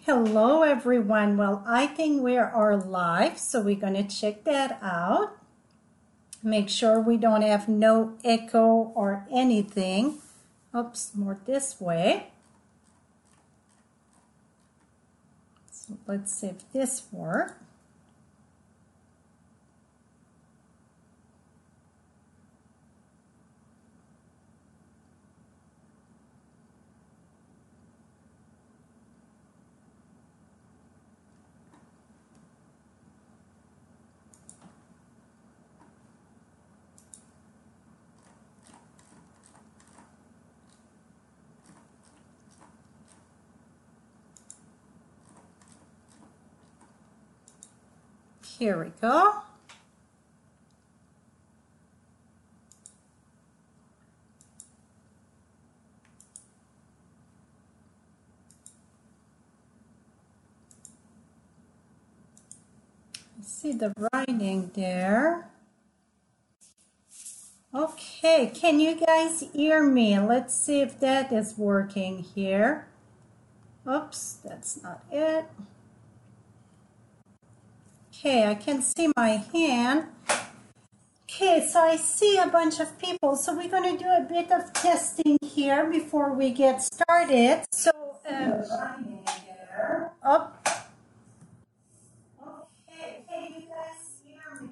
Hello everyone. Well, I think we are live, so we're going to check that out. Make sure we don't have no echo or anything. Oops, more this way. So let's see if this works. Here we go. See the writing there. Okay, can you guys hear me? Let's see if that is working here. Oops, that's not it. Okay, I can see my hand. Okay, so I see a bunch of people. So we're going to do a bit of testing here before we get started. So, up. Okay, can you guys hear me?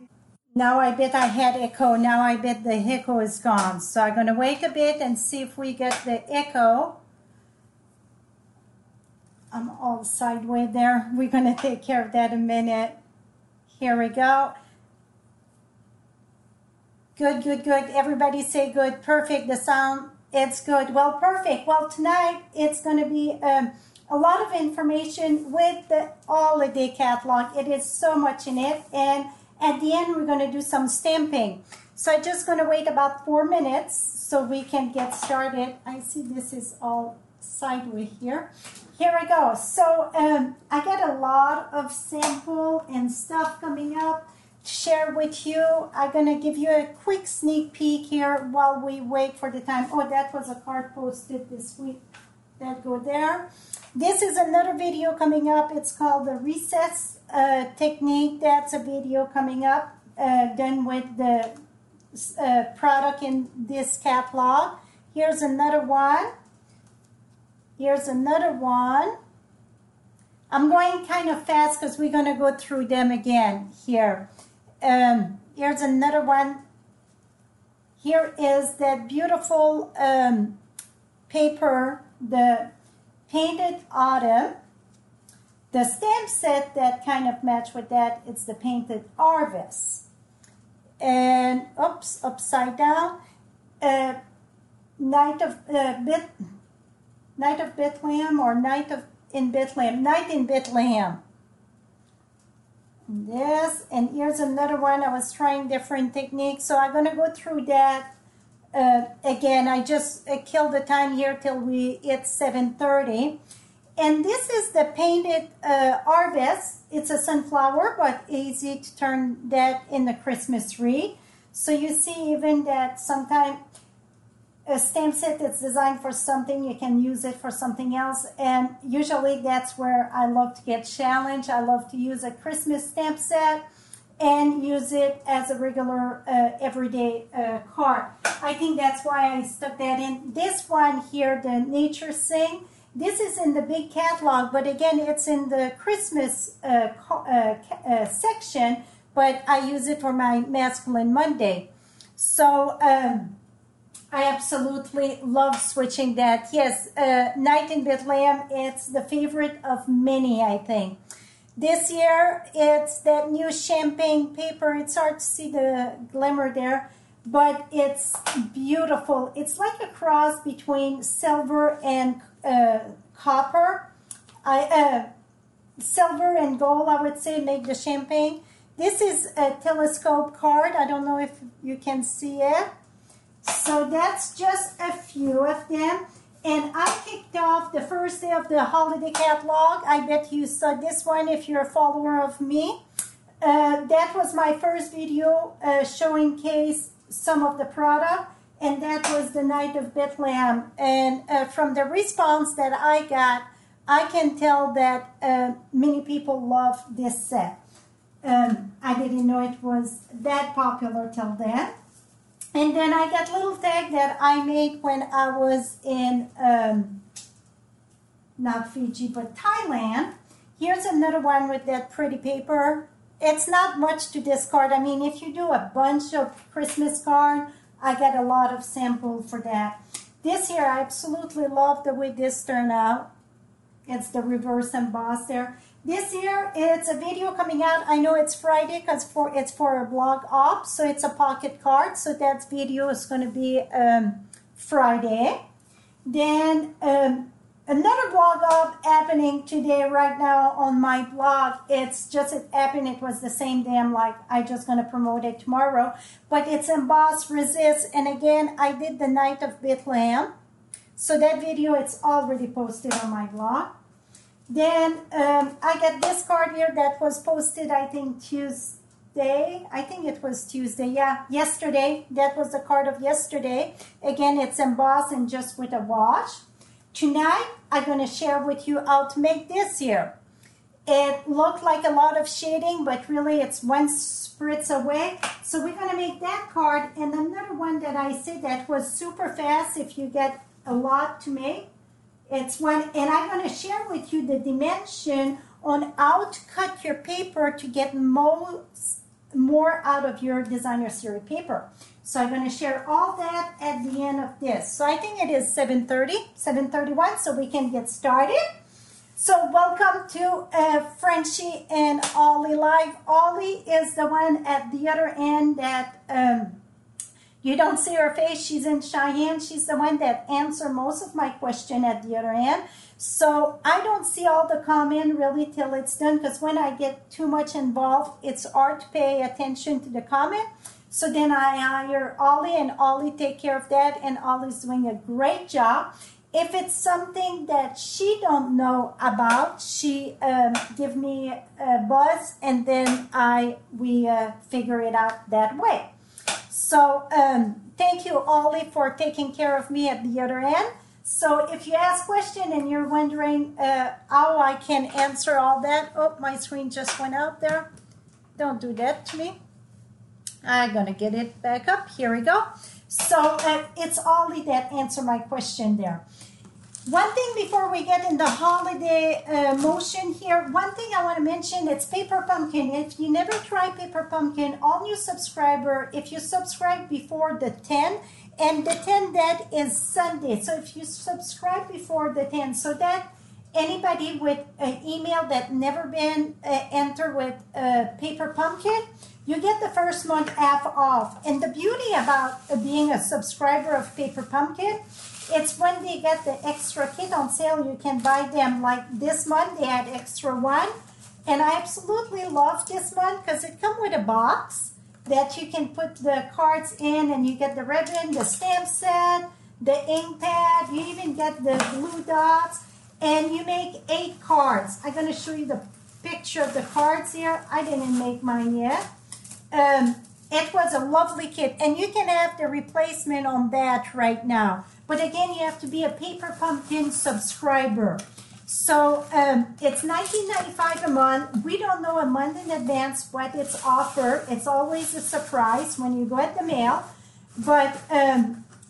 Now I bet I had echo. Now I bet the echo is gone. So I'm going to wait a bit and see if we get the echo. I'm all sideways there. We're going to take care of that in a minute. Here we go. Good, good, good. Everybody say good. Perfect. The sound, it's good. Well, perfect. Well, tonight it's going to be a lot of information with the holiday catalog. It is so much in it. And at the end, we're going to do some stamping. So I'm just going to wait about 4 minutes so we can get started. I see this is all sideways here. Here we go. So I got a lot of sample and stuff coming up to share with you. I'm going to give you a quick sneak peek here while we wait for the time. Oh, that was a card posted this week. That go there. This is another video coming up. It's called the recess technique. That's a video coming up done with the product in this catalog. Here's another one. Here's another one. I'm going kind of fast because we're going to go through them again here. Here's another one. Here is that beautiful paper, the Painted Autumn. The stamp set that kind of match with that, it's the Painted Harvest. And, oops, upside down. Night of Bethlehem or Night in Bethlehem. Night in Bethlehem. This, and here's another one. I was trying different techniques, so I'm going to go through that again. I just killed the time here till we hit 7:30. And this is the Painted Harvest. It's a sunflower, but easy to turn that in the Christmas tree. So you see even that sometimes a stamp set that's designed for something, you can use it for something else. And usually that's where I love to get challenged. I love to use a Christmas stamp set and use it as a regular everyday card. I think that's why I stuck that in. This one here, the Nature Sing, this is in the big catalog, but again, it's in the Christmas section, but I use it for my Masculine Monday. So, I absolutely love switching that. Yes, Night in Bethlehem, it's the favorite of many, I think. This year, it's that new champagne paper. It's hard to see the glimmer there, but it's beautiful. It's like a cross between silver and copper. Silver and gold, I would say, make the champagne. This is a telescope card. I don't know if you can see it. So that's just a few of them. And I kicked off the first day of the holiday catalog. I bet you saw this one if you're a follower of me. That was my first video showing case some of the product. And that was the Night of Bethlehem. And from the response that I got, I can tell that many people love this set. I didn't know it was that popular till then. And then I got little tag that I made when I was in, not Fiji, but Thailand. Here's another one with that pretty paper. It's not much to discard. I mean, if you do a bunch of Christmas cards, I get a lot of sample for that. This here, I absolutely love the way this turned out. It's the reverse emboss there. This year, it's a video coming out. I know it's Friday because it's for a blog op, so it's a pocket card. So that video is going to be Friday. Then another blog op happening today right now on my blog. It's just it happened. It was the same day. I just going to promote it tomorrow. But it's embossed resist. And again, I did the Night of Bethlehem. So that video, it's already posted on my blog. Then I got this card here that was posted, I think, Tuesday. I think it was Tuesday. Yeah, yesterday. That was the card of yesterday. Again, it's embossed and just with a wash. Tonight, I'm going to share with you how to make this here. It looked like a lot of shading, but really it's one spritz away. So we're going to make that card. And another one that I said that was super fast if you get a lot to make. It's one, and I'm going to share with you the dimension on how to cut your paper to get more out of your designer series paper. So I'm going to share all that at the end of this. So I think it is 7:31, so we can get started. So welcome to Frenchie and Ollie Live. Ollie is the one at the other end that you don't see her face. She's in Cheyenne. She's the one that answers most of my question at the other end. So I don't see all the comment really till it's done, because when I get too much involved, it's hard to pay attention to the comment. So then I hire Ollie, and Ollie take care of that, and Ollie's doing a great job. If it's something that she don't know about, she give me a buzz, and then we figure it out that way. So thank you, Ollie, for taking care of me at the other end. So if you ask a question and you're wondering how I can answer all that. Oh, my screen just went out there. Don't do that to me. I'm going to get it back up. Here we go. So it's Ollie that answered my question there. One thing before we get in the holiday motion here, one thing I want to mention, it's Paper Pumpkin. If you never try Paper Pumpkin, all new subscriber, if you subscribe before the 10, and the 10, that is Sunday. So if you subscribe before the 10, so that anybody with an email that never been entered with Paper Pumpkin, you get the first month half off. And the beauty about being a subscriber of Paper Pumpkin, it's when they get the extra kit on sale, you can buy them. Like this month, they had extra one. And I absolutely love this one because it comes with a box that you can put the cards in, and you get the ribbon, the stamp set, the ink pad. You even get the blue dots. And you make 8 cards. I'm going to show you the picture of the cards here. I didn't make mine yet. It was a lovely kit. And you can have the replacement on that right now. But again, you have to be a Paper Pumpkin subscriber. So it's $19.95 a month. We don't know a month in advance what it's offered. It's always a surprise when you go at the mail. But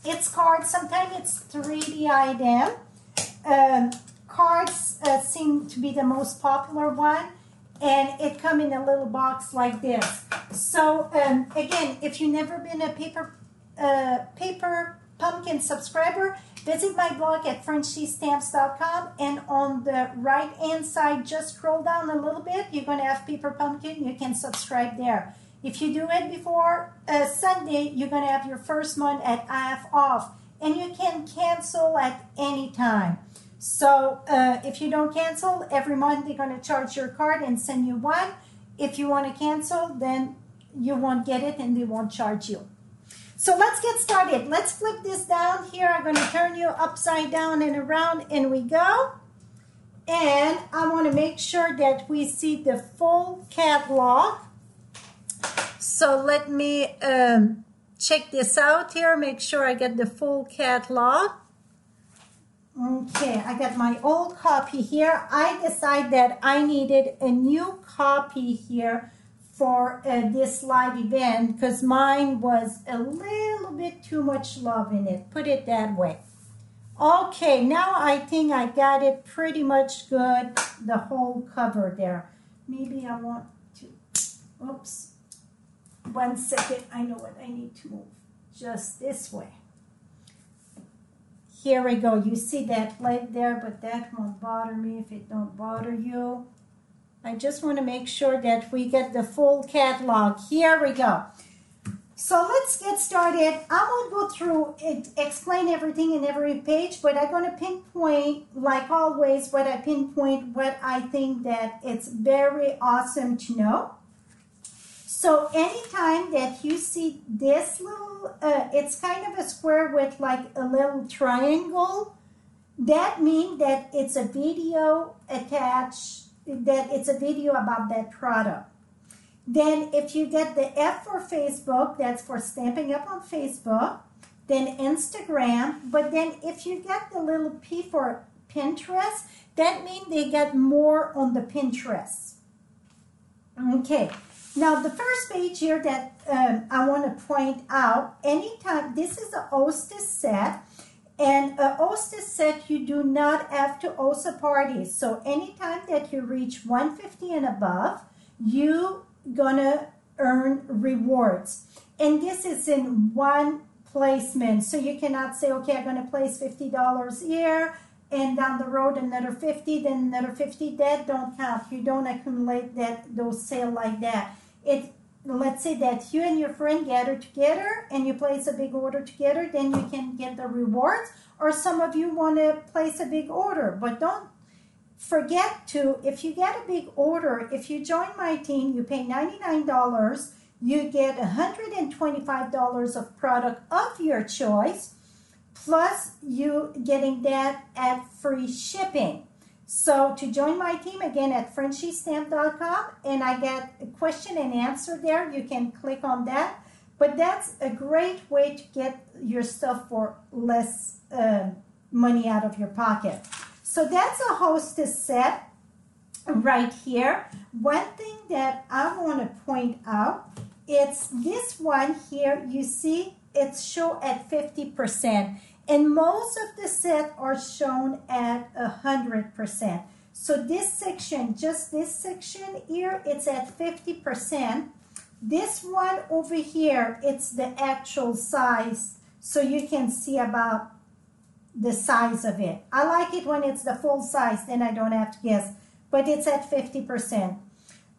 it's cards. Sometimes it's 3D item. Cards seem to be the most popular one. And it comes in a little box like this. So again, if you've never been a Paper Pumpkin subscriber, visit my blog at FrenchieStamps.com, and on the right hand side, just scroll down a little bit. You're going to have Paper Pumpkin. You can subscribe there. If you do it before Sunday, you're going to have your first month at half off, and you can cancel at any time. So if you don't cancel, every month they're going to charge your card and send you one. If you want to cancel, then you won't get it and they won't charge you. So let's get started. Let's flip this down here. I'm going to turn you upside down and around, and we go. And I want to make sure that we see the full catalog. So let me check this out here, make sure I get the full catalog. Okay, I got my old copy here. I decided that I needed a new copy here for this live event because mine was a little bit too much love in it. Put it that way. Okay, now I think I got it pretty much good, the whole cover there. Maybe I want to, oops, 1 second. I know what I need to move. Just this way. Here we go. You see that leg there, but that won't bother me if it don't bother you. I just want to make sure that we get the full catalog. Here we go. So let's get started. I won't go through it, explain everything in every page, but I'm going to pinpoint, like always, what I think that it's very awesome to know. So anytime that you see this little, it's kind of a square with like a little triangle, that means that it's a video attached, that it's a video about that product. Then if you get the F for Facebook, that's for Stamping Up on Facebook, then Instagram, but then if you get the little P for Pinterest, that means they get more on the Pinterest. Okay. Now, the first page here that I want to point out, anytime, this is a hostess set, and a hostess set, you do not have to host a party. So, anytime that you reach 150 and above, you gonna earn rewards. And this is in one placement. So, you cannot say, okay, I'm going to place $50 here, and down the road another 50, then another 50. That don't count. You don't accumulate those sales like that. Let's say that you and your friend gather together and you place a big order together, then you can get the rewards. Or some of you want to place a big order, but don't forget to, if you get a big order, if you join my team, you pay $99, you get $125 of product of your choice, plus you getting that at free shipping. So to join my team, again, at FrenchieStamp.com, and I get a question and answer there. You can click on that. But that's a great way to get your stuff for less money out of your pocket. So that's a hostess set right here. One thing that I want to point out, it's this one here. You see, it's shown at 50%. And most of the set are shown at 100%. So this section, just this section here, it's at 50%. This one over here, it's the actual size, so you can see about the size of it. I like it when it's the full size, then I don't have to guess, but it's at 50%.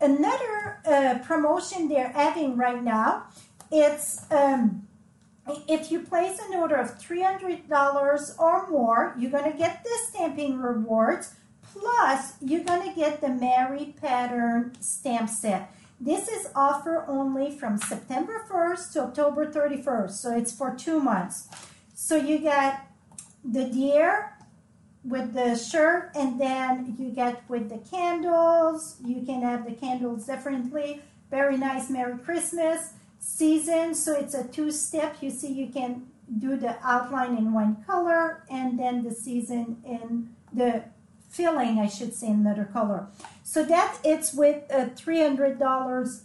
Another promotion they're having right now, it's if you place an order of $300 or more, you're going to get the stamping rewards, plus you're going to get the Mary pattern stamp set. This is offer only from September 1st to October 31st, so it's for 2 months. So you got the deer with the shirt, and then you get with the candles. You can have the candles differently. Very nice Merry Christmas season, so it's a two-step. You see, you can do the outline in one color and then the season in the filling, I should say, in another color. So that it's with $300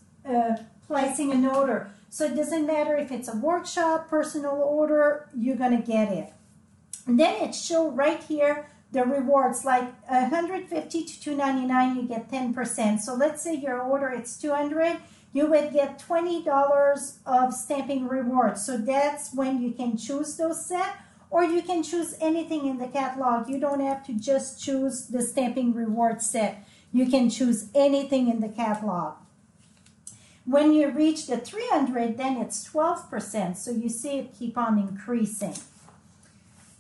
placing an order. So it doesn't matter if it's a workshop, personal order, you're gonna get it. And then it shows right here the rewards, like 150 to $299, you get 10%. So let's say your order it's 200, you would get $20 of stamping rewards. So that's when you can choose those sets, or you can choose anything in the catalog. You don't have to just choose the stamping reward set. You can choose anything in the catalog. When you reach the 300, then it's 12%. So you see it keep on increasing.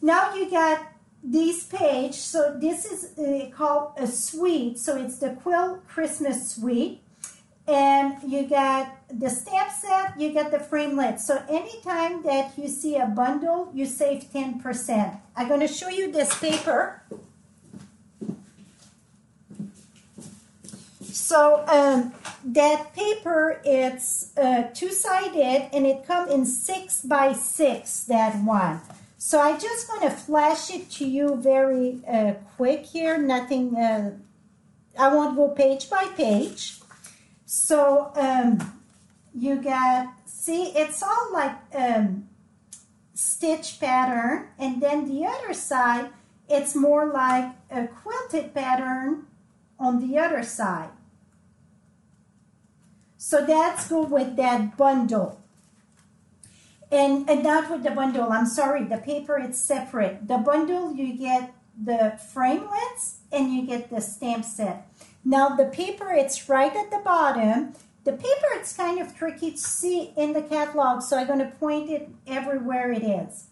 Now you got these pages. So this is called a suite. So it's the Quill Christmas Suite. And you got the stamp set, you get the framelit. So anytime that you see a bundle, you save 10%. I'm going to show you this paper. So that paper, it's two-sided, and it comes in 6 by 6, that one. So I'm just going to flash it to you very quick here. Nothing, I won't go page by page. So you got, see, it's all like stitch pattern. And then the other side, it's more like a quilted pattern on the other side. So that's good with that bundle. And not with the bundle, I'm sorry, the paper is separate. The bundle, you get the framelits and you get the stamp set. Now the paper, it's right at the bottom. The paper, it's kind of tricky to see in the catalog, so I'm going to point it everywhere it is.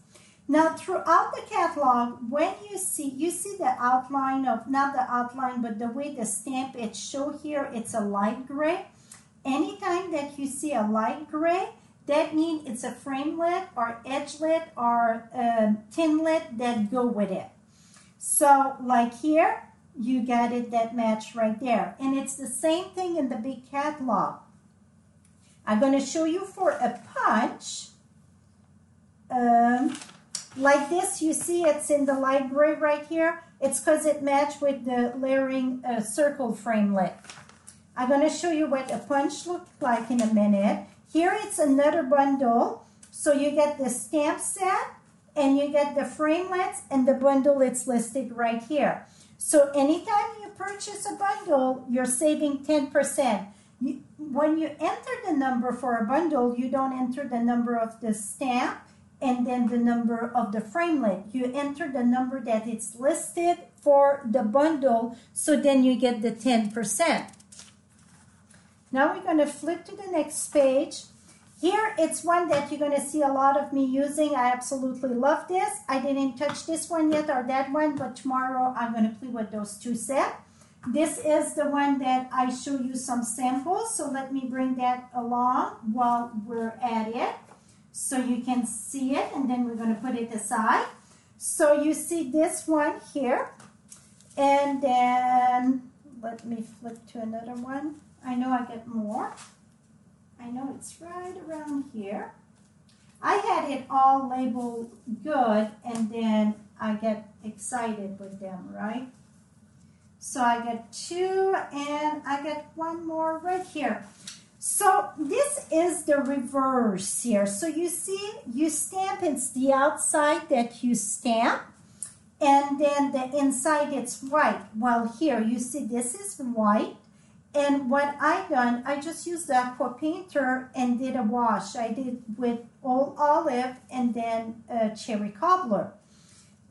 Now throughout the catalog, when you see the outline of, not the outline, but the way the stamp is shown here, it's a light gray. Anytime that you see a light gray, that means it's a framelit or edgelit or thinlit that go with it. So like here, you got it that match right there. And it's the same thing in the big catalog. I'm going to show you for a punch. Like this, you see it's in the light gray right here. It's because it matched with the layering circle framelit. I'm going to show you what a punch looks like in a minute. Here it's another bundle. So you get the stamp set and you get the framelits and the bundle, it's listed right here. So anytime you purchase a bundle, you're saving 10%. When you enter the number for a bundle, you don't enter the number of the stamp and then the number of the framelit. You enter the number that it's listed for the bundle, so then you get the 10%. Now we're going to flip to the next page. Here, it's one that you're going to see a lot of me using. I absolutely love this. I didn't touch this one yet or that one, but tomorrow I'm going to play with those two sets. This is the one that I show you some samples. So let me bring that along while we're at it so you can see it, and then we're going to put it aside. So you see this one here, and then let me flip to another one. I know I get more. I know it's right around here. I had it all labeled good, and then I get excited with them, right? So I get two, and I get one more right here. So this is the reverse here. So you see, you stamp, it's the outside that you stamp, and then the inside it's white. Well, here you see this is white. And what I done, I just used the aqua painter and did a wash. I did with old olive and then cherry cobbler.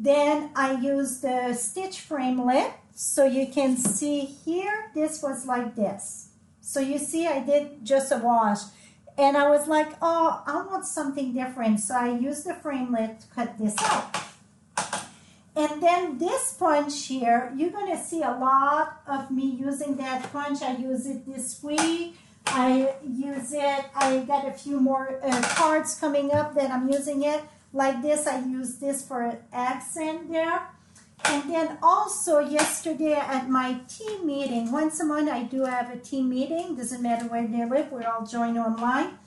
Then I used the stitch framelit. So you can see here, this was like this. So you see I did just a wash. And I was like, oh, I want something different. So I used the framelit to cut this out. And then this punch here, you're going to see a lot of me using that punch. I use it this week. I use it. I got a few more cards coming up that I'm using it. Like this, I use this for an accent there. And then also yesterday at my team meeting, once a month I do have a team meeting. Doesn't matter where they live. We're all joined online.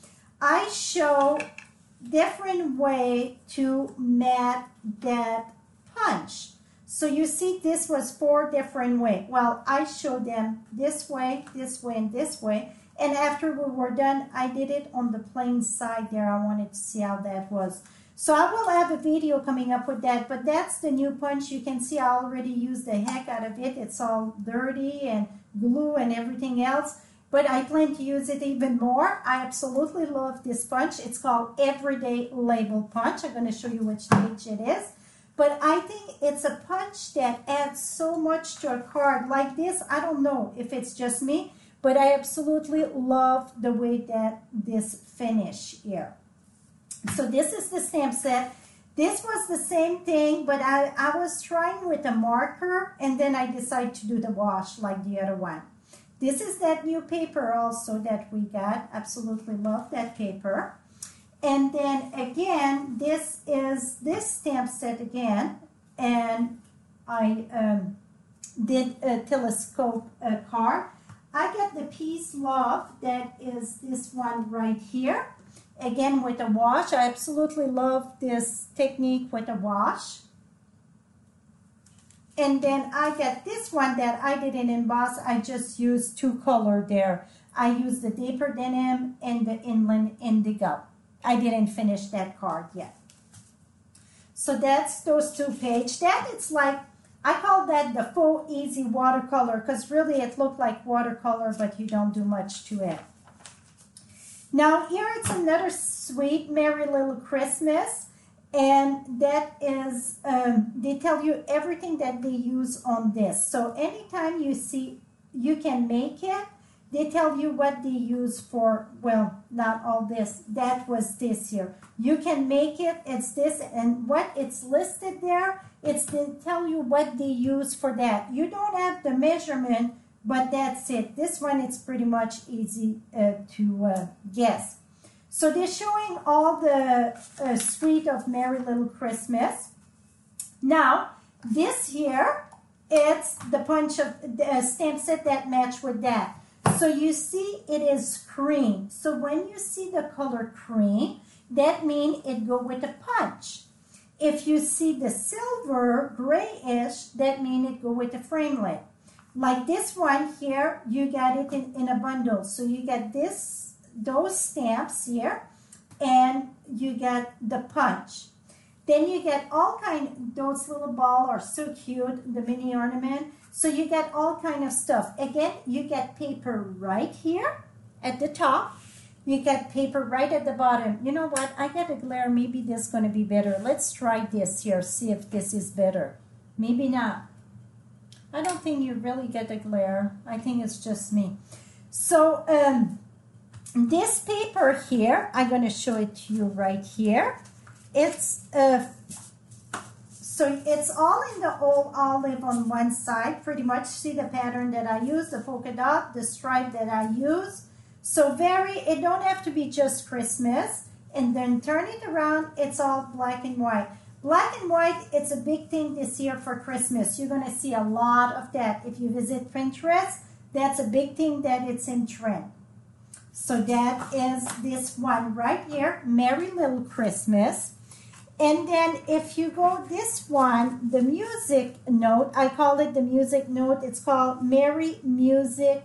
I show different way to mat that punch. So you see this was 4 different ways. Well, I showed them this way, and this way. And after we were done, I did it on the plain side there. I wanted to see how that was. So I will have a video coming up with that, but that's the new punch. You can see I already used the heck out of it. It's all dirty and glue and everything else, but I plan to use it even more. I absolutely love this punch. It's called Everyday Label Punch. I'm going to show you which page it is. But I think it's a punch that adds so much to a card like this. I don't know if it's just me, but I absolutely love the way that this finish here. So this is the stamp set. This was the same thing, but I was trying with a marker, and then I decided to do the wash like the other one. This is that new paper also that we got. Absolutely love that paper. And then again, this is this stamp set again, and I did a telescope card. I got the Peace Love, that is this one right here. again with a wash. I absolutely love this technique with a wash. And then I got this one that I didn't emboss. I just used two color there. I used the Deeper Denim and the Inland Indigo. I didn't finish that card yet. So that's those two pages. That it's like, I call that the full easy watercolor because really it looked like watercolor, but you don't do much to it. Now here it's another sweet Merry Little Christmas. And that is, they tell you everything that they use on this. So anytime you see, you can make it, they tell you what they use for, well, not all this, that was this here. You can make it, it's this, and what it's listed there, it's they tell you what they use for that. You don't have the measurement, but that's it. This one, it's pretty much easy to guess. So they're showing all the suite of Merry Little Christmas. Now, this here, it's the bunch of stamp set that match with that. So you see it is cream. So when you see the color cream, that means it go with a punch. If you see the silver grayish, that means it go with a framelit. Like this one here, you got it in a bundle. So you get this, those stamps here, and you get the punch. Then you get all kind, those little balls are so cute, the mini ornament. So you get all kind of stuff. Again, you get paper right here at the top. You get paper right at the bottom. You know what? I got a glare. Maybe this is going to be better. Let's try this here, see if this is better. Maybe not. I don't think you really get a glare. I think it's just me. So, this paper here, I'm going to show it to you right here. It's so it's all in the old olive on one side. Pretty much see the pattern that I use, the polka dot, the stripe that I use. So it don't have to be just Christmas. And then turn it around, it's all black and white. Black and white, it's a big thing this year for Christmas. You're going to see a lot of that. If you visit Pinterest, that's a big thing that it's in trend. So that is this one right here, Merry Little Christmas. And then if you go this one, the music note, I call it the music note. It's called Merry Music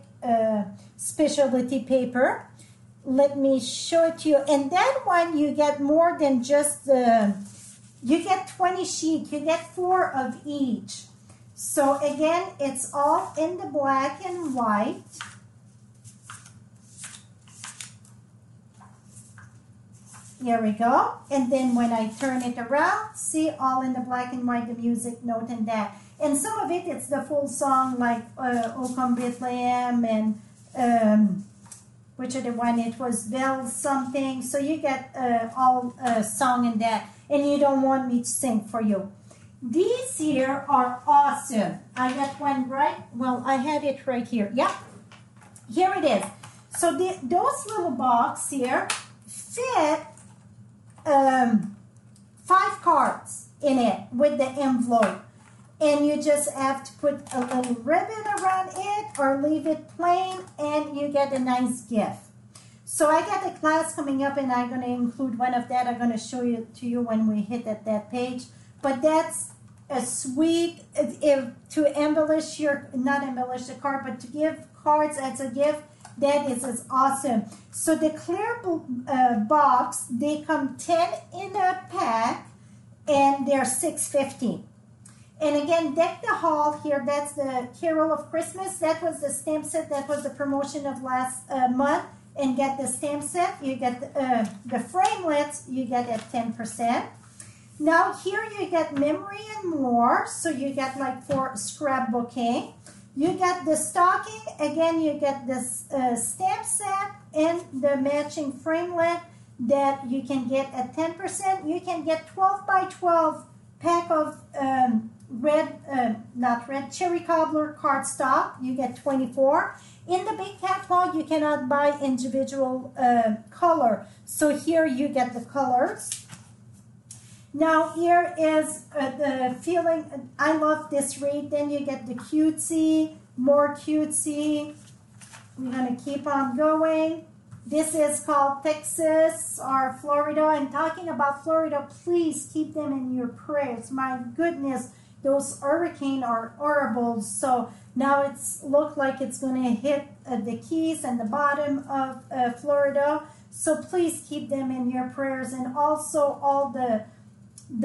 Specialty Paper. Let me show it to you. And that one, you get more than just the, you get 20 sheets. You get 4 of each. So again, it's all in the black and white. Here we go. And then when I turn it around, see all in the black and white, the music note and that. And some of it, it's the full song like O Come Bethlehem and which other one? It was Bells something. So you get all song in that. And you don't want me to sing for you. These here are awesome. I got one right. Well, I had it right here. Yeah. Here it is. So those little boxes here fit 5 cards in it with the envelope. And you just have to put a little ribbon around it or leave it plain and you get a nice gift. So I got a class coming up and I'm going to include one of that. I'm going to show you to you when we hit at that page. But that's a sweet, to embellish your, not embellish the card, but to give cards as a gift. That is awesome. So the clear box, they come 10 in a pack and they're $6.50. And again, Deck the Hall here, that's the Carol of Christmas. That was the stamp set. That was the promotion of last month. And get the stamp set. You get the framelets, you get at 10%. Now here you get Memory and More. So you get like for scrapbooking. You get the stocking. Again, you get this stamp set and the matching framelit that you can get at 10%. You can get 12 by 12 pack of cherry cobbler cardstock. You get 24. In the big catalog, you cannot buy individual color. So here you get the colors. Now here is the feeling, I love this read. Then you get the cutesy, more cutesy. We're going to keep on going. This is called Texas or Florida. I'm talking about Florida. Please keep them in your prayers. My goodness, those hurricanes are horrible. So now it's look like it's going to hit the Keys and the bottom of Florida. So please keep them in your prayers. And also all the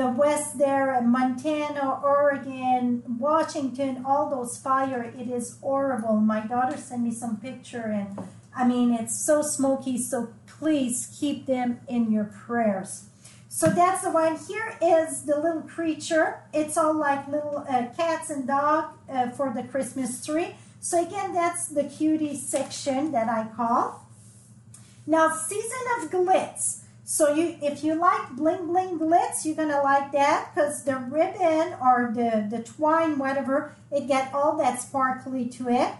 west there, Montana, Oregon, Washington, all those fire. It is horrible. My daughter sent me some picture, and I mean, it's so smoky. So please keep them in your prayers. So that's the one. Here is the little creature. It's all like little cats and dogs for the Christmas tree. So again, that's the cutie section that I call. Now, season of glitz. So if you like bling bling glitz, you're gonna like that because the ribbon or the twine, whatever, it get all that sparkly to it.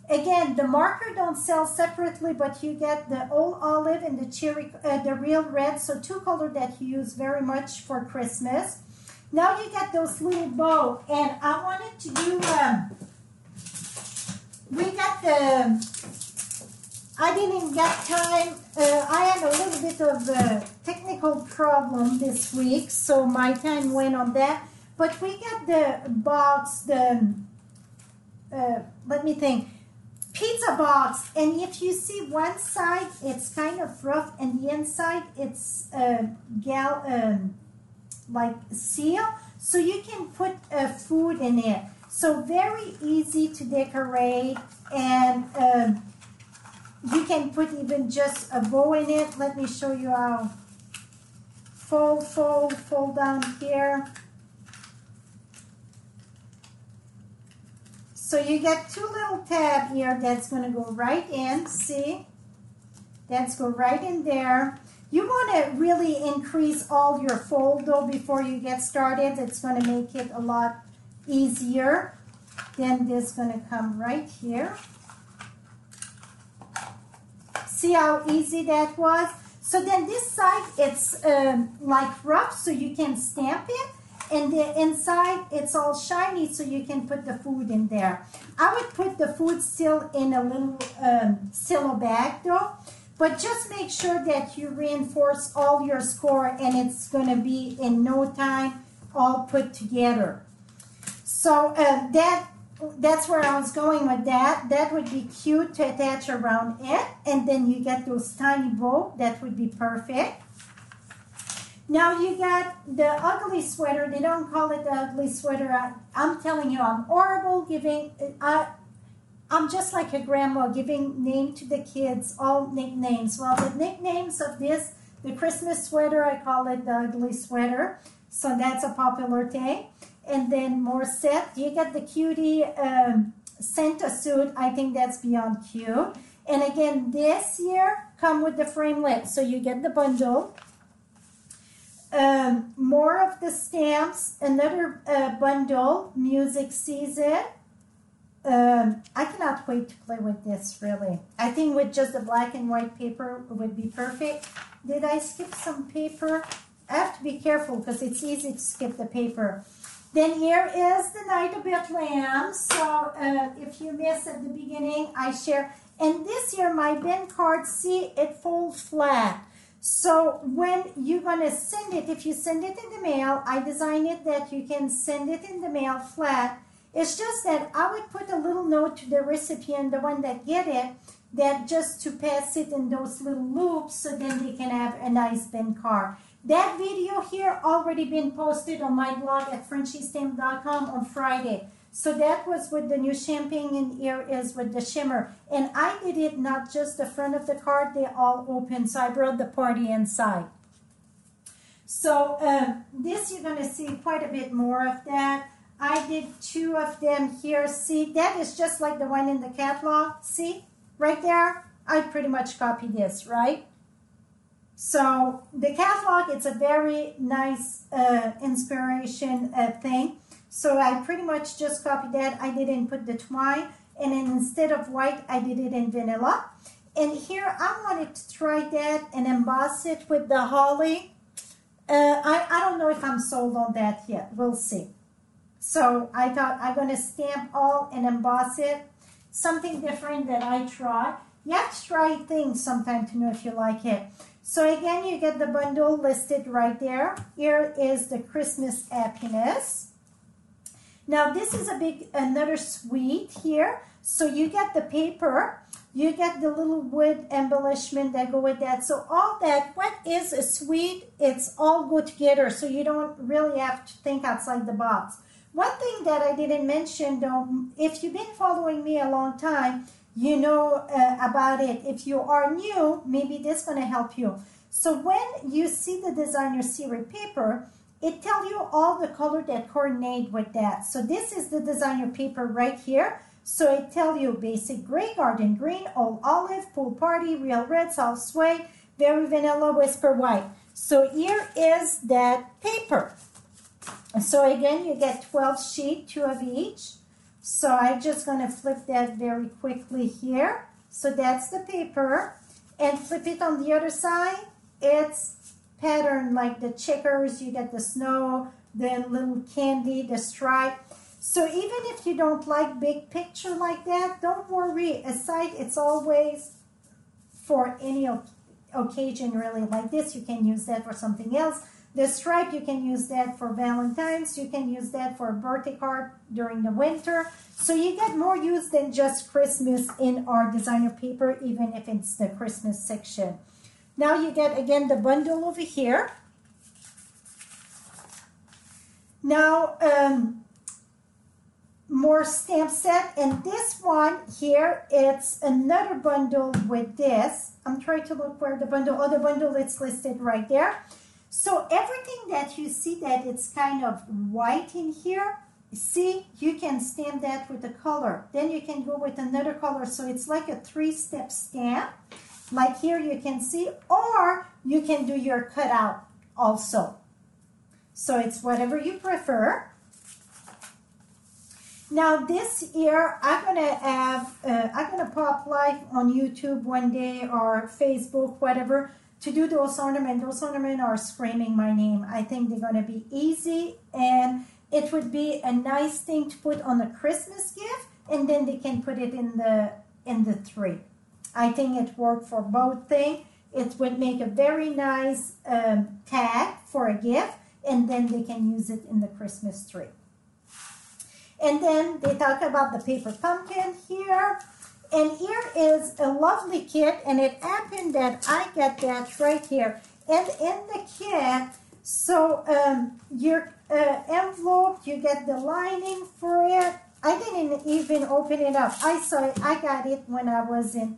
Again, the marker don't sell separately, but you get the old olive and the cherry, the real red. So two colors that you use very much for Christmas. Now you get those little bow, and I wanted to do. We got the. I didn't get time. I had a little bit of a technical problem this week, so my time went on that. But we got the box, let me think, pizza box. And if you see one side, it's kind of rough, and the inside, it's like seal. So you can put food in it. So very easy to decorate, and you can put even just a bow in it. Let me show you how. Fold down here. So you get two little tabs here that's going to go right in. See? That's go right in there. You want to really increase all your fold though before you get started. It's going to make it a lot easier. Then this is going to come right here. See how easy that was? So then this side, it's like rough, so you can stamp it. And the inside, it's all shiny, so you can put the food in there. I would put the food still in a little silo bag though. But just make sure that you reinforce all your score, and it's going to be in no time all put together. So that's where I was going with that. That would be cute to attach around it. And then you get those tiny bows. That would be perfect. Now you got the ugly sweater. They don't call it the ugly sweater. I'm telling you, I'm horrible giving. I'm just like a grandma giving name to the kids, all nicknames. Well, the nicknames of this, the Christmas sweater, I call it the ugly sweater. So that's a popular thing. And then more set. You get the cutie Santa suit. I think that's beyond cute. And again, this year come with the framelit. So you get the bundle. More of the stamps. Another bundle. Music season. I cannot wait to play with this, really. I think with just the black and white paper would be perfect. Did I skip some paper? I have to be careful because it's easy to skip the paper. Then here is the Night of Bethlehem. So if you missed at the beginning, I share. And this year, my bin card, see, it folds flat. So when you're going to send it, if you send it in the mail, I designed it that you can send it in the mail flat. It's just that I would put a little note to the recipient, the one that get it, that just to pass it in those little loops so then they can have a nice bin card. That video here already been posted on my blog at FrenchieStamp.com on Friday. So that was with the new champagne, and here is with the shimmer. And I did it not just the front of the card, they all open. So I brought the party inside. So this you're going to see quite a bit more of that. I did two of them here. See, that is just like the one in the catalog. See, right there? I pretty much copied this, right? So the catalog, it's a very nice inspiration thing. So I pretty much just copied that. I didn't put the twine. And then instead of white, I did it in vanilla. And here I wanted to try that and emboss it with the holly. I don't know if I'm sold on that yet. We'll see. So I thought I'm going to stamp all and emboss it. Something different that I try. You have to try things sometime to know if you like it. So again, you get the bundle listed right there. Here is the Christmas happiness. Now this is another suite here. So you get the paper, you get the little wood embellishment that go with that. So all that, what is a suite, it's all go together. So you don't really have to think outside the box. One thing that I didn't mention though, if you've been following me a long time, you know about it. If you are new, maybe this is going to help you. So when you see the designer series paper, it tells you all the color that coordinate with that. So this is the designer paper right here. So it tells you basic gray, garden green, old olive, pool party, real red, soft suede, very vanilla, whisper white. So here is that paper. So again, you get 12 sheets, 2 of each. So I'm just going to flip that very quickly here. So that's the paper. And flip it on the other side. It's patterned like the checkers. You get the snow, the little candy, the stripe. So even if you don't like big picture like that, don't worry. Aside, it's always for any occasion really like this. You can use that for something else. The stripe, you can use that for Valentine's. You can use that for a birthday card during the winter. So you get more use than just Christmas in our designer paper, even if it's the Christmas section. Now you get, again, the bundle over here. Now, more stamp set. And this one here, it's another bundle with this. I'm trying to look where the bundle, oh, the bundle, it's listed right there. So everything that you see that it's kind of white in here, see, you can stamp that with a color. Then you can go with another color. So it's like a 3-step stamp. Like here you can see, or you can do your cutout also. So it's whatever you prefer. Now this here, I'm gonna pop live on YouTube one day or Facebook, whatever, to do those ornaments. Those ornaments are screaming my name. I think they're going to be easy, and it would be a nice thing to put on a Christmas gift, and then they can put it in the tree. I think it worked for both things. It would make a very nice tag for a gift, and then they can use it in the Christmas tree. And then they talk about the paper pumpkin here. And here is a lovely kit, and it happened that I get that right here. And in the kit, so your envelope, you get the lining for it. I didn't even open it up. I saw it. I got it when I was in.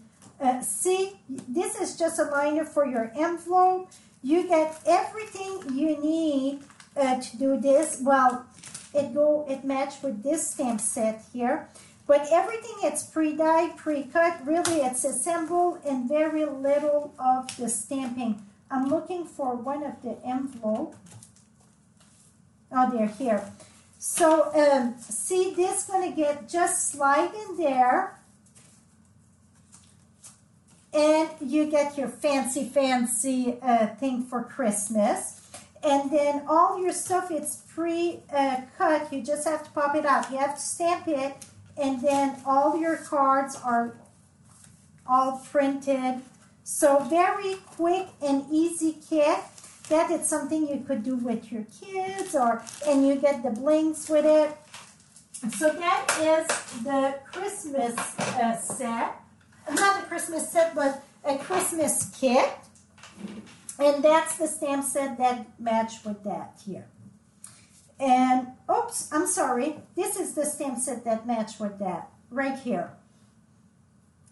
See, this is just a liner for your envelope. You get everything you need to do this. Well, it matched with this stamp set here. But everything, it's pre-dyed, pre-cut. Really, it's assembled and very little of the stamping. I'm looking for one of the envelope. Oh, they're here. So, see, this going to get just slide in there. And you get your fancy thing for Christmas. And then all your stuff, it's pre-cut. You just have to pop it out. You have to stamp it. And then all your cards are all printed. So very quick and easy kit. That is something you could do with your kids, and you get the blinks with it. So that is the Christmas set. Not a Christmas set, but a Christmas kit. And that's the stamp set that match with that here. And, oops, I'm sorry. This is the stamp set that match with that, right here.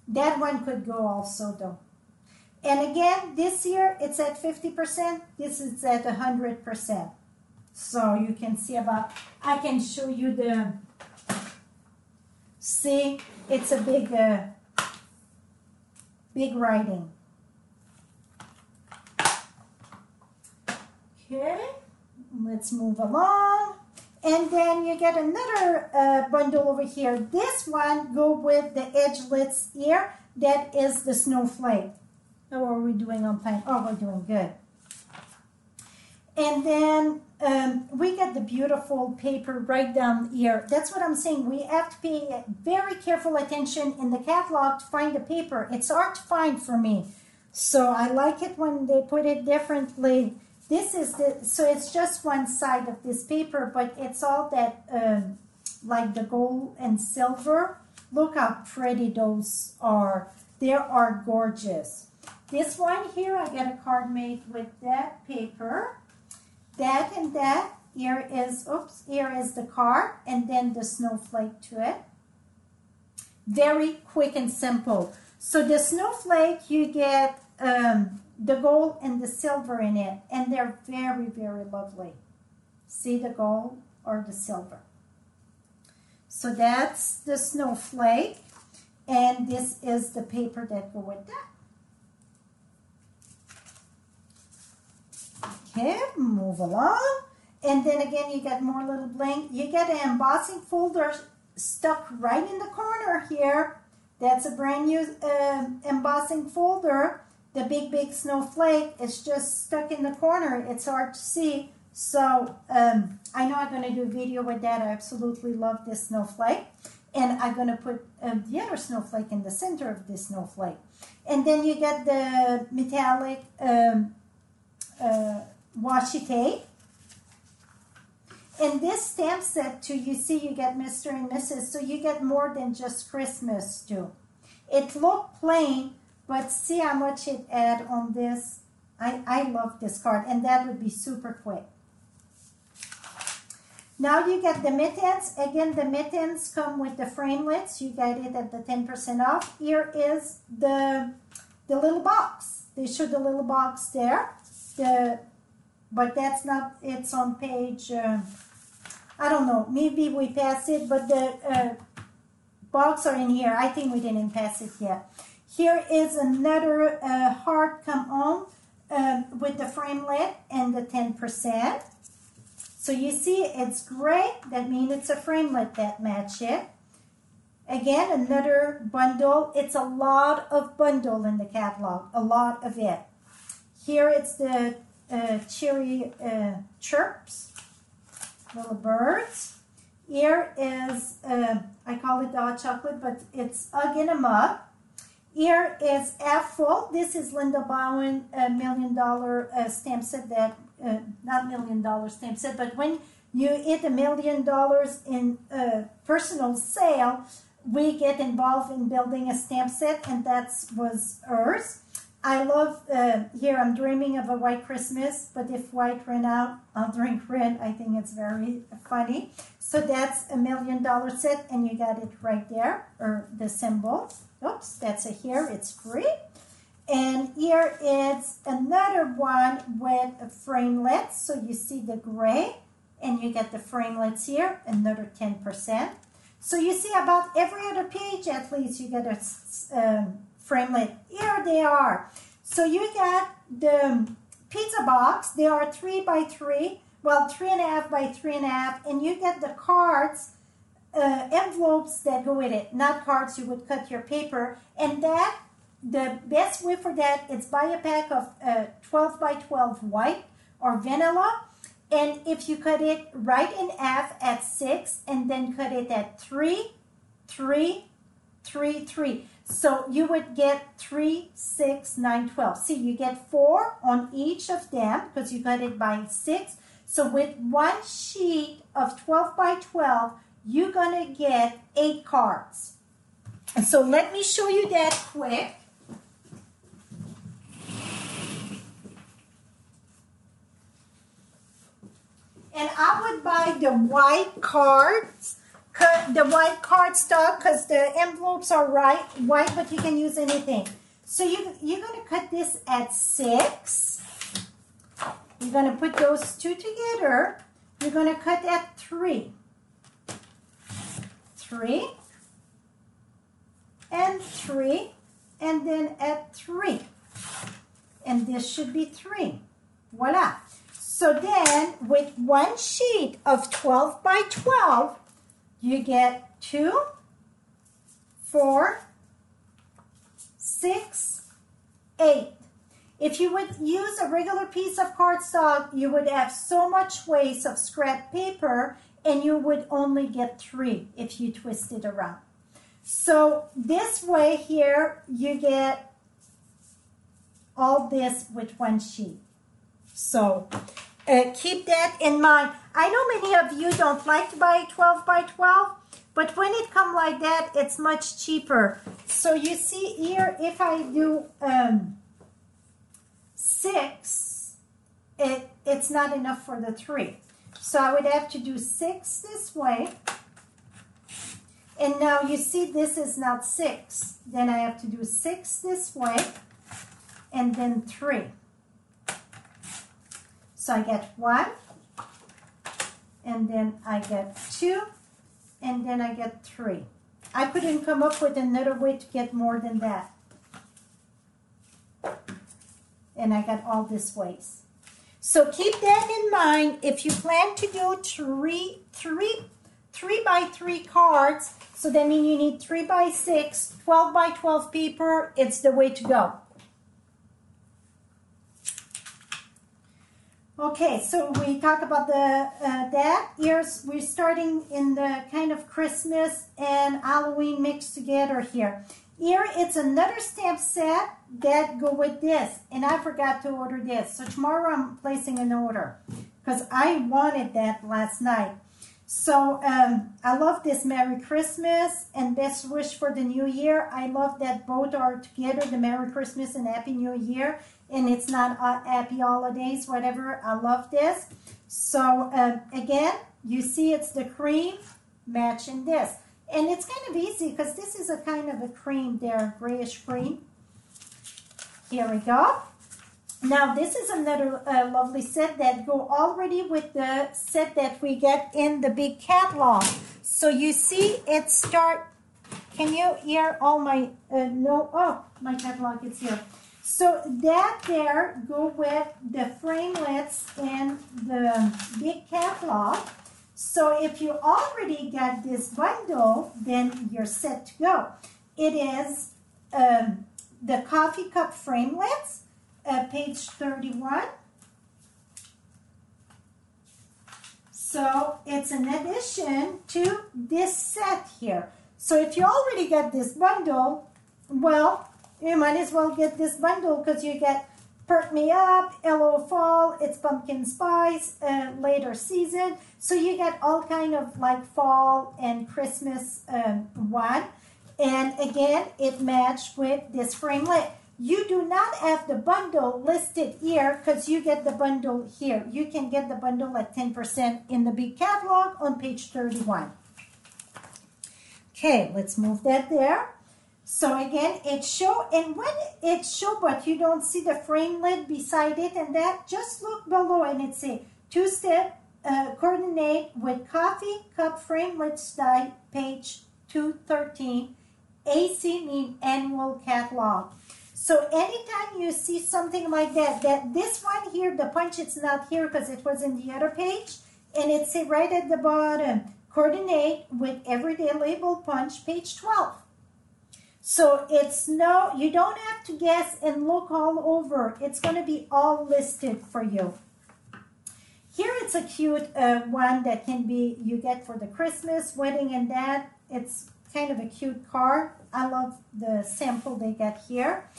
That one could go also, though. And again, this year, it's at 50%. This is at 100%. So you can see about, I can show you the, see, it's a big writing. Okay. Let's move along. And then you get another bundle over here. This one go with the edgelets here. That is the snowflake. How are we doing on time? Oh, we're doing good. And then we get the beautiful paper right down here. That's what I'm saying. We have to pay very careful attention in the catalog to find the paper. It's hard to find for me. So I like it when they put it differently. This is so it's just one side of this paper, but it's all that like the gold and silver. Look how pretty those are. They are gorgeous. This one here, I got a card made with that paper. That and that. Here is, oops, here is the card, and then the snowflake to it. Very quick and simple. So the snowflake, you get the gold and the silver in it, and they're very, very lovely. See the gold or the silver. So that's the snowflake, and this is the paper that go with that. Okay, move along. And then again, you get more little bling. You get an embossing folder stuck right in the corner here. That's a brand new embossing folder. The big snowflake is just stuck in the corner. It's hard to see. So I know I'm going to do a video with that. I absolutely love this snowflake. And I'm going to put the other snowflake in the center of this snowflake. And then you get the metallic washi tape. And this stamp set too, you see you get Mr. and Mrs. So you get more than just Christmas too. It looked plain, but see how much it add on this. I love this card, and that would be super quick. Now you get the mittens. Again, the mittens come with the framelits. You get it at the 10% off. Here is the little box. They show the little box there. But that's not, it's on page, I don't know, maybe we passed it, but the box are in here. I think we didn't pass it yet. Here is another heart come on with the framelit and the 10%. So you see it's gray, that means it's a framelit that match it. Again, another bundle. It's a lot of bundle in the catalog, a lot of it. Here it's the cherry chirps, little birds. Here is, I call it the hot chocolate, but it's Ugg in a Mug. Here is Half Full. This is Linda Bowen $1 million stamp set that, not $1 million stamp set, but when you hit $1 million in personal sale, we get involved in building a stamp set, and that was hers. I love, here I'm dreaming of a white Christmas, but if white ran out, I'll drink red. I think it's very funny. So that's $1 million set, and you got it right there, or the symbol. Oops, that's a here, it's free. And here is another one with a framelets. So you see the gray, and you get the framelets here, another 10%. So you see about every other page, at least, you get a framelit. Here they are. So you got the pizza box. They are 3 by 3, well, 3.5 by 3.5, and you get the cards, envelopes that go with it, not cards you would cut your paper. And that, the best way for that is buy a pack of 12 by 12 white or vanilla. And if you cut it right in half at 6 and then cut it at 3, 3, 3, 3. So you would get 3, 6, 9, 12. See, you get 4 on each of them because you cut it by 6. So with one sheet of 12 by 12, you're going to get 8 cards. And so let me show you that quick. And I would buy the white cards, the white cardstock, because the envelopes are white, but you can use anything. So you're going to cut this at 6. You're going to put those two together. You're going to cut at 3. 3. And 3. And then at 3. And this should be 3. Voila. So then, with one sheet of 12 by 12, you get 2, 4, 6, 8. If you would use a regular piece of cardstock, you would have so much waste of scrap paper, and you would only get 3 if you twist it around. So this way here, you get all this with one sheet. So keep that in mind. I know many of you don't like to buy 12 by 12, but when it comes like that, it's much cheaper. So you see here, if I do 6, it's not enough for the 3. So I would have to do 6 this way. And now you see this is not 6. Then I have to do 6 this way and then 3. So I get 1 and then I get 2 and then I get 3. I couldn't come up with another way to get more than that. And I got all this waste. So keep that in mind. If you plan to do 3 by 3 cards, so that means you need 3 by 6, 12 by 12 paper, it's the way to go. Okay, so we talk about that. Here's, we're starting in the kind of Christmas and Halloween mixed together here. Here, it's another stamp set that go with this. And I forgot to order this. So tomorrow I'm placing an order because I wanted that last night. So I love this Merry Christmas and Best Wish for the New Year. I love that both are together, the Merry Christmas and Happy New Year. And it's not Happy Holidays, whatever. I love this. So again, you see it's the cream matching this. And it's kind of easy because this is a kind of a cream there, grayish cream. Here we go. Now this is another lovely set that go already with the set that we get in the big catalog. So you see it start, can you hear all my, my catalog is here. So that there go with the framelits and the big catalog. So if you already got this bundle, then you're set to go. It is the coffee cup framelits, page 31. So it's an addition to this set here. So if you already got this bundle, well, you might as well get this bundle because you get Perk Me Up, Hello Fall, It's Pumpkin Spice, later season. So you get all kind of like fall and Christmas one. And again, it matched with this framelit. You do not have the bundle listed here because you get the bundle here. You can get the bundle at 10% in the big catalog on page 31. Okay, let's move that there. So again, it show, and when it show, but you don't see the frame lid beside it and that, just look below and it say 2-step coordinate with coffee cup frame lid style, page 213, AC mean annual catalog. So anytime you see something like that, this one here, the punch, it's not here because it was in the other page, and it say right at the bottom, coordinate with everyday label punch, page 12. So it's no, you don't have to guess and look all over. It's going to be all listed for you. Here it's a cute one that can be, you get for the Christmas, wedding and that. It's kind of a cute card. I love the sample they got here.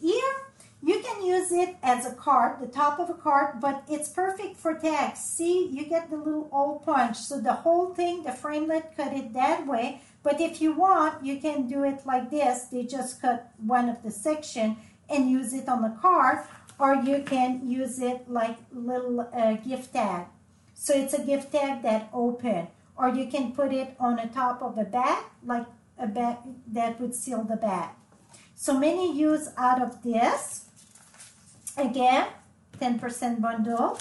Here, you can use it as a card, the top of a card, but it's perfect for tags. See, you get the little old punch. So the whole thing, the framelit, cut it that way. But if you want, you can do it like this. They just cut one of the section and use it on the card, or you can use it like little gift tag. So it's a gift tag that open, or you can put it on the top of a bag, like a bag that would seal the bag. So many use out of this. Again, 10% bundle.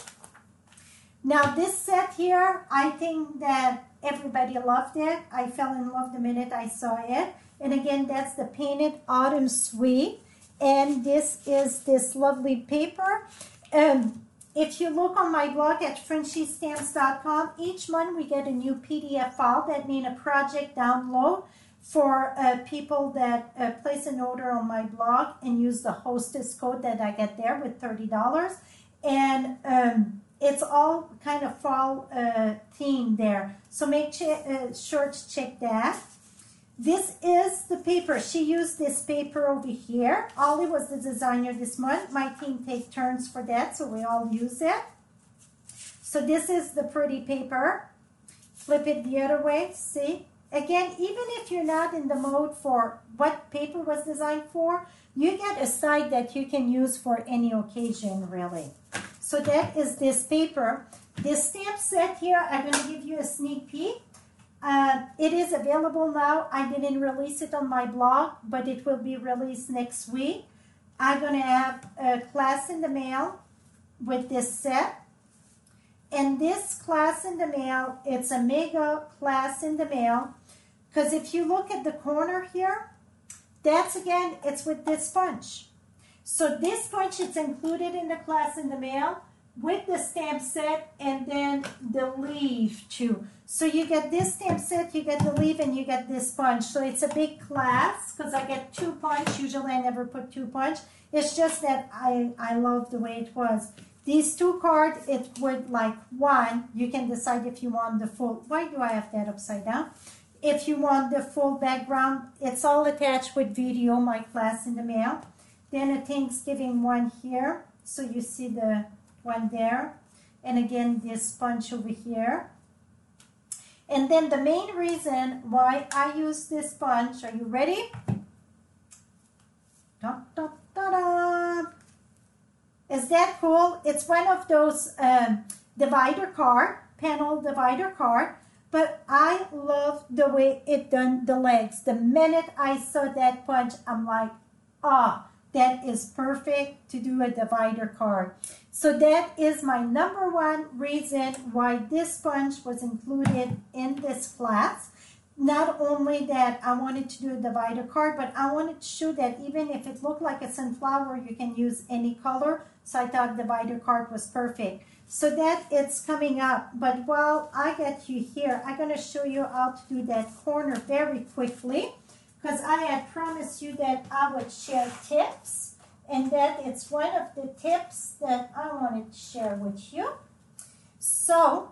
Now this set here, I think that everybody loved it. I fell in love the minute I saw it. And again, that's the Painted Autumn Suite. And this is this lovely paper. If you look on my blog at FrenchieStamps.com, each month we get a new PDF file. That means a project download for people that place an order on my blog and use the hostess code that I get there with $30. And it's all kind of fall theme there. So make sure to check that. This is the paper. She used this paper over here. Ollie was the designer this month. My team take turns for that, so we all use it. So this is the pretty paper. Flip it the other way, see? Again, even if you're not in the mode for what paper was designed for, you get a side that you can use for any occasion, really. So that is this paper. This stamp set here, I'm going to give you a sneak peek. It is available now. I didn't release it on my blog, but it will be released next week. I'm going to have a class in the mail with this set. And this class in the mail, it's a mega class in the mail. Because if you look at the corner here, that's again, it's with this punch. So this punch is included in the class in the mail with the stamp set and then the leaf too. So you get this stamp set, you get the leaf, and you get this punch. So it's a big class because I get 2 punch. Usually I never put 2 punch. It's just that I love the way it was. These 2 cards, it would like 1. You can decide if you want the full. Why do I have that upside down? If you want the full background, it's all attached with video, my class in the mail. Then a Thanksgiving one here. So you see the one there. And again, this punch over here. And then the main reason why I use this punch, are you ready? Da, da, da, da. Is that cool? It's one of those divider card, panel divider card, but I love the way it done the legs. The minute I saw that punch, I'm like, ah, that is perfect to do a divider card. So that is my #1 reason why this punch was included in this class. Not only that I wanted to do a divider card, but I wanted to show that even if it looked like a sunflower, you can use any color. So I thought divider card was perfect. So that it's coming up. But while I get you here, I'm going to show you how to do that corner very quickly. Because I had promised you that I would share tips. And that it's one of the tips that I wanted to share with you. So,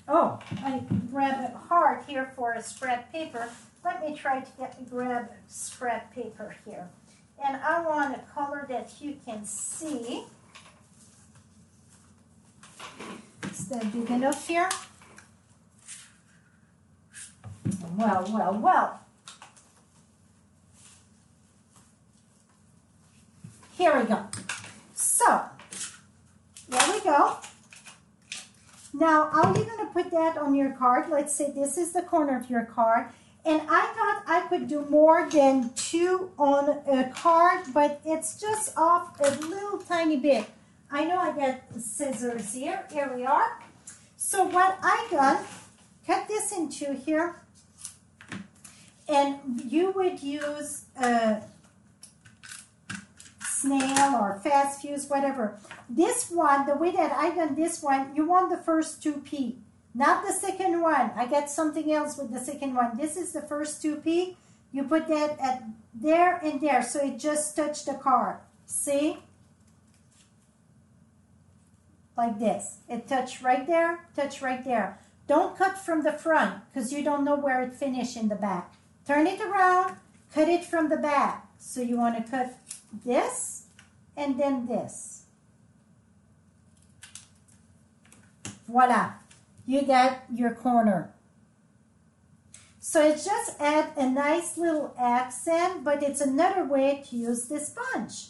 oh, I grabbed a heart here for a scrap paper. Let me try to grab scrap paper here. And I want a color that you can see. Is that big enough here? Well, well, well. Here we go. So, there we go. Now, how are you going to put that on your card? Let's say this is the corner of your card. And I thought I could do more than 2 on a card, but it's just off a little tiny bit. I know I got scissors here. Here we are. So what I done, cut this in 2 here. And you would use snail or fast fuse, whatever. This one, the way that I done this one, you want the first 2P, not the second one. I got something else with the second one. This is the first 2P. You put that at there and there, so it just touched the card. See? Like this. It touched right there, touch right there. Don't cut from the front because you don't know where it finished in the back. Turn it around, cut it from the back. So you want to cut this and then this. Voila. You got your corner. So it just adds a nice little accent, but it's another way to use this punch.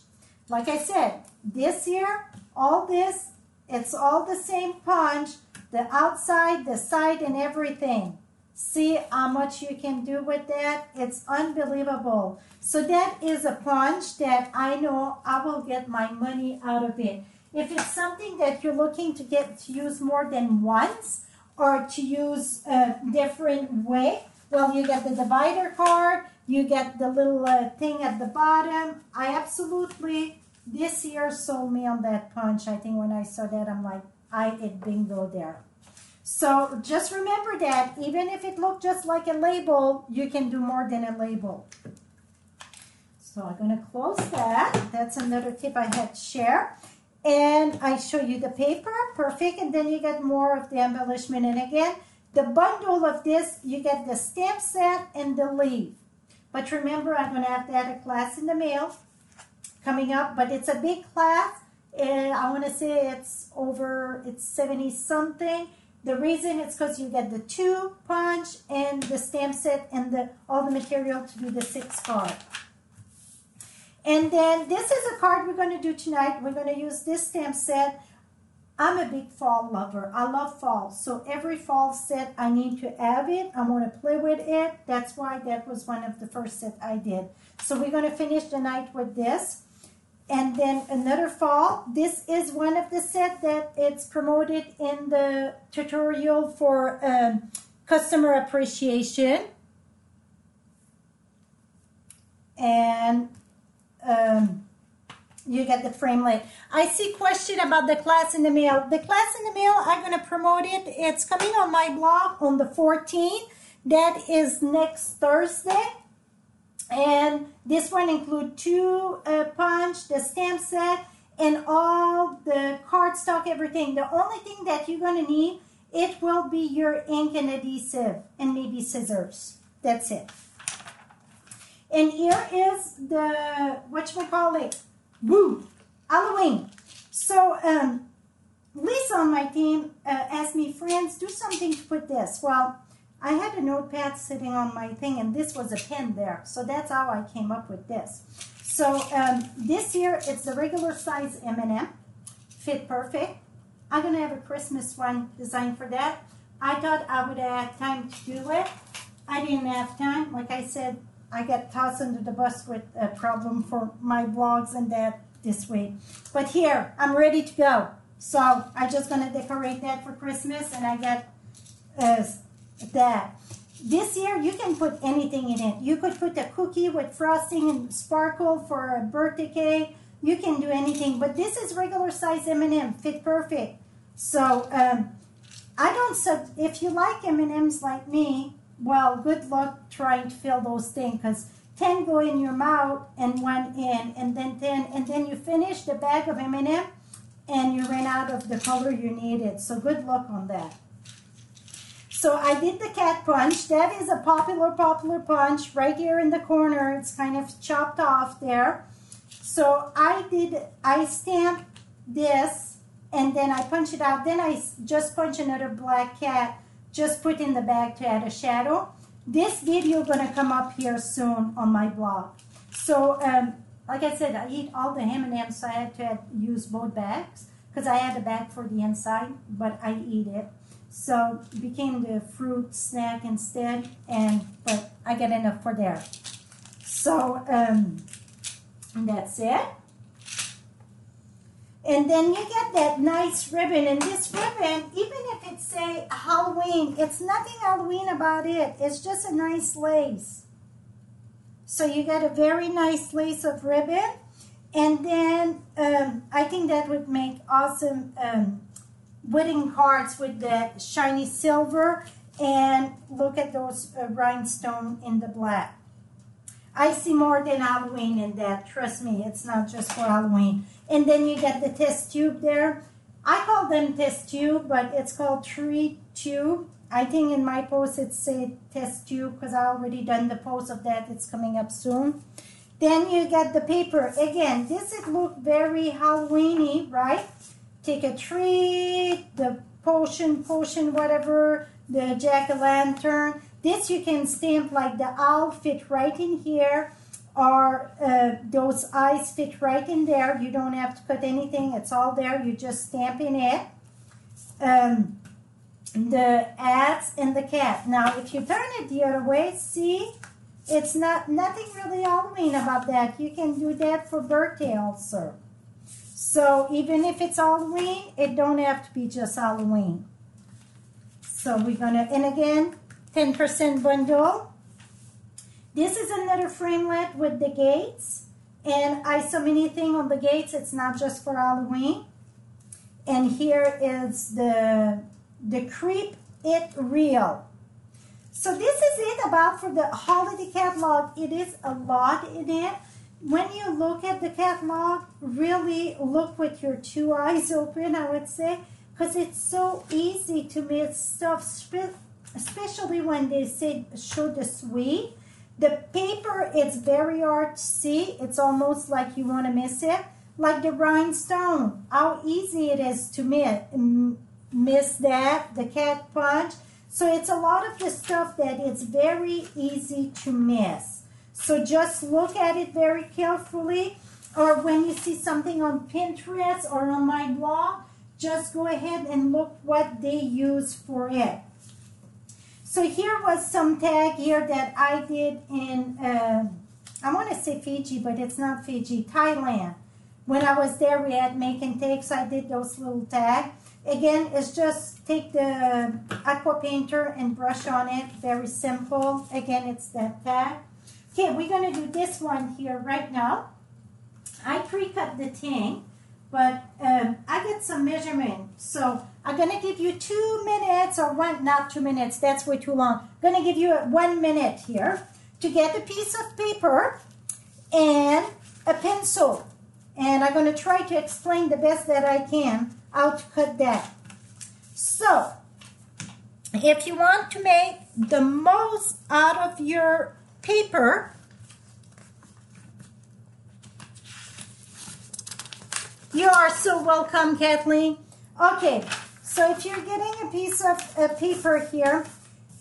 Like I said, this here, all this, it's all the same punch, the outside, the side, and everything. See how much you can do with that? It's unbelievable. So that is a punch that I know I will get my money out of it. If it's something that you're looking to get to use more than once or to use a different way, well, you get the divider card, you get the little thing at the bottom. I absolutely, this year sold me on that punch. I think when I saw that, I'm like, I hit bingo there. So just remember that even if it looked just like a label, you can do more than a label. So I'm going to close that. That's another tip I had to share. And I show you the paper, perfect. And then you get more of the embellishment. And again, the bundle of this, you get the stamp set and the leaf. But remember, I'm going to have to add a class in the mail coming up. But it's a big class. And I want to say it's 70 something. The reason it's because you get the 2 punch and the stamp set and all the material to do the 6 card. And then this is a card we're going to do tonight. We're going to use this stamp set. I'm a big fall lover. I love fall. So every fall set, I need to have it. I want to play with it. That's why that was one of the first set I did. So we're going to finish the night with this. And then another fall. This is one of the set that it's promoted in the tutorial for customer appreciation. And you get the framelit. I see question about the class in the mail. The class in the mail, I'm going to promote it. It's coming on my blog on the 14th. That is next Thursday. And this one includes 2 punch, the stamp set, and all the cardstock, everything. The only thing that you're going to need, it will be your ink and adhesive and maybe scissors. That's it. And here is the, whatchamacallit, woo, Halloween. So Lisa on my team asked me, friends, do something to put this. Well, I had a notepad sitting on my thing, and this was a pen there. So that's how I came up with this. So this here, it's the regular size M&M. Fit perfect. I'm going to have a Christmas one designed for that. I thought I would have time to do it. I didn't have time. Like I said, I got tossed under the bus with a problem for my blogs and that this week. But here, I'm ready to go. So I'm just going to decorate that for Christmas, and I got that. This year, you can put anything in it. You could put a cookie with frosting and sparkle for a birthday cake. You can do anything. But this is regular size M&M, fit perfect. So if you like M&Ms like me, well, good luck trying to fill those things, because 10 go in your mouth and 1 in, and then 10, and then you finish the bag of M&M and you ran out of the color you needed. So good luck on that. So I did the cat punch. That is a popular punch right here in the corner. It's kind of chopped off there. So I stamped this, and then I punch it out. Then I just punch another black cat, just put in the bag to add a shadow. This video going to come up here soon on my blog. So like I said, I eat all the M&Ms, so I had to use both bags because I had a bag for the inside, but I eat it. So it became the fruit snack instead, but I get enough for there. So that's it. And then you get that nice ribbon, and this ribbon, even if it say Halloween, it's nothing Halloween about it. It's just a nice lace. So you get a very nice lace of ribbon, and then I think that would make awesome wedding cards with the shiny silver, and look at those rhinestone in the black. I see more than Halloween in that. Trust me, it's not just for Halloween. And then you get the test tube there. I call them test tube, but it's called tree tube. I think in my post it said test tube because I already done the post of that. It's coming up soon. Then you get the paper. Again, this it look very Halloween-y, right? Take a tree, the potion, whatever, the jack-o'-lantern. This you can stamp like the owl fit right in here, or those eyes fit right in there. You don't have to cut anything. It's all there. You just stamp in it. The ads and the cat. Now, if you turn it the other way, see, it's nothing really Halloween about that. You can do that for birthday also. So even if it's Halloween, it don't have to be just Halloween. So we're gonna, and again, 10% bundle. This is another framelit with the gates. And I saw many things on the gates. It's not just for Halloween. And here is the the Creep It Real. So this is it about for the holiday catalog. It is a lot in it. When you look at the catalog, really look with your two eyes open, I would say, because it's so easy to miss stuff, especially when they say show the sweet. The paper, it's very hard to see. It's almost like you want to miss it. Like the rhinestone, how easy it is to miss that, the cat punch. So it's a lot of the stuff that it's very easy to miss. So just look at it very carefully, or when you see something on Pinterest or on my blog, just go ahead and look what they use for it. So here was some tag here that I did in, I want to say Fiji, but it's not Fiji, Thailand. When I was there, we had make and take, so I did those little tags. Again, it's just take the aqua painter and brush on it. Very simple. Again, it's that tag. Okay, we're going to do this one here right now. I pre-cut the thing, but I get some measurement. So I'm going to give you 2 minutes, or one, not 2 minutes, that's way too long. I'm going to give you 1 minute here to get a piece of paper and a pencil. And I'm going to try to explain the best that I can how to cut that. So, if you want to make the most out of your paper, you are so welcome, Kathleen. Okay, so if you're getting a piece of paper here,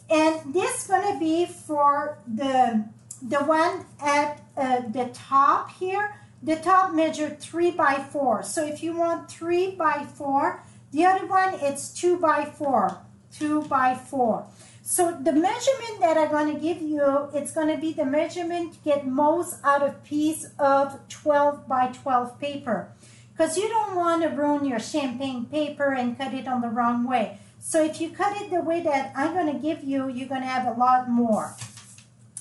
and this is going to be for the one at the top here. The top measured 3 by 4. So if you want 3 by 4, the other one it's 2 by 4. 2 by 4. So the measurement that I'm going to give you, it's going to be the measurement to get most out of piece of 12 by 12 paper. Because you don't want to ruin your champagne paper and cut it on the wrong way. So if you cut it the way that I'm going to give you, you're going to have a lot more.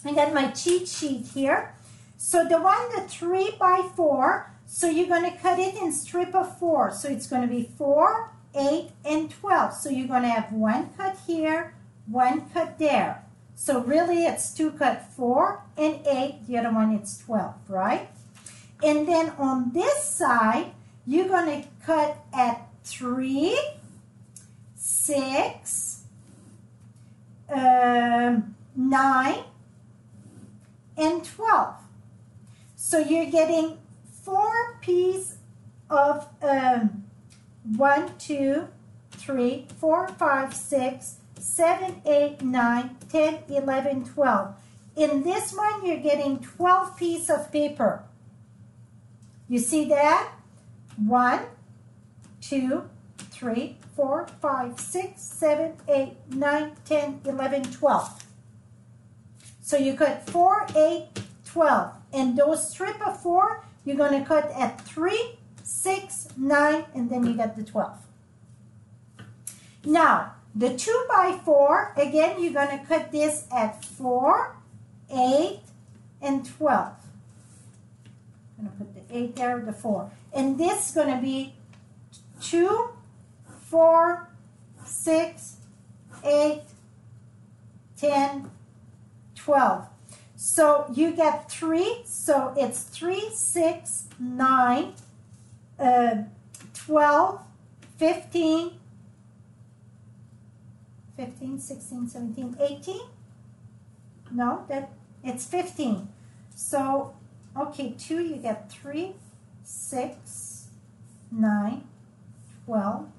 I got my cheat sheet here. So the one, the 3 by 4, so you're going to cut it in strip of 4. So it's going to be 4, 8, and 12. So you're going to have one cut here, one cut there. So really it's 2 cut, 4 and 8. The other one it's 12, right? And then on this side, you're going to cut at 3, 6, 9, and 12. So you're getting 4 pieces of 1, 2, 3, 4, 5, 6, 7, 8, 9, 10, 11, 12. In this one, you're getting 12 pieces of paper. You see that? 1, 2, 3, 4, 5, 6, 7, 8, 9, 10, 11, 12. So you cut 4, 8, 12. And those strip of 4, you're going to cut at 3, 6, 9, and then you get the 12. Now, the 2 by 4, again, you're going to cut this at 4, 8, and 12. I'm going to put the 8 there, the 4. And this is going to be 2, 4, 6, 8, 10, 12. So you get 3, so it's 3, 6, 9, 12, 15, 16, 17, 18. No, it's 15. So, okay, 2, you get 3, 6, 9, 12.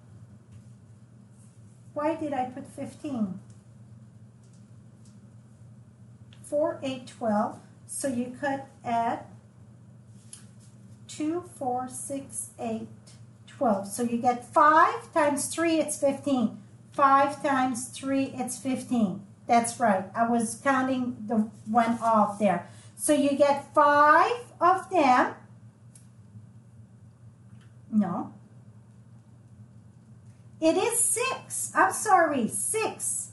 Why did I put 15? 4, 8, 12. So you cut at 2, 4, 6, 8, 12. So you get 5 times 3, it's 15. 5 times 3, it's 15. That's right. I was counting the one off there. So you get 5 of them. No. It is 6. I'm sorry, 6.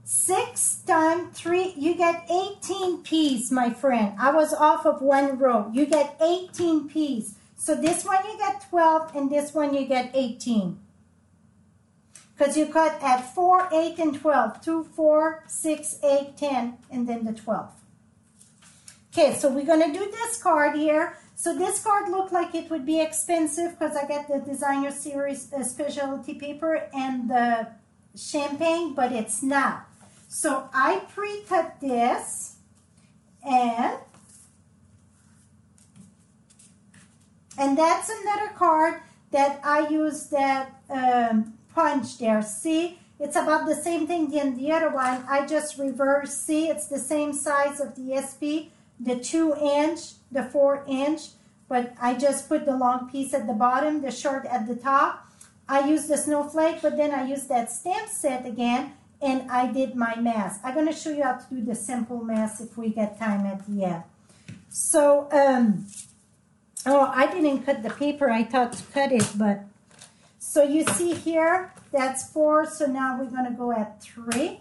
6 times 3, you get 18 pieces, my friend. I was off of one row. You get 18 pieces. So this one you get 12, and this one you get 18. because you cut at 4, 8, and 12. 2, 4, 6, 8, 10, and then the 12. Okay, so we're going to do this card here. So this card looked like it would be expensive because I got the Designer Series specialty paper and the champagne, but it's not. So I pre-cut this, and that's another card that I use that punch there. See, it's about the same thing than the other one. I just reverse. See, it's the same size of the SP, the 2-inch, the 4-inch, but I just put the long piece at the bottom, the short at the top. I use the snowflake, but then I use that stamp set again, and I did my mask. I'm going to show you how to do the simple mask if we get time at the end. So, oh, I didn't cut the paper. I thought to cut it, but... So you see here, that's 4. So now we're going to go at 3.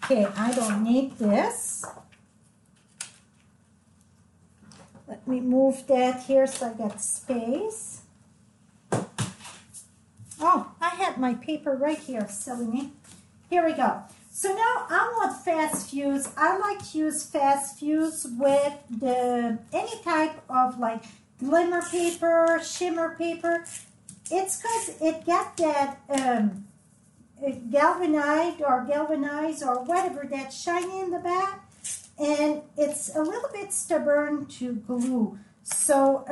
Okay, I don't need this. Let me move that here so I got space. Oh, I had my paper right here, silly me. Here we go. So now I want fast fuse. I like to use fast fuse with any type of like glimmer paper, shimmer paper. It's because it got that galvanized or whatever, that shiny in the back, and it's a little bit stubborn to glue. So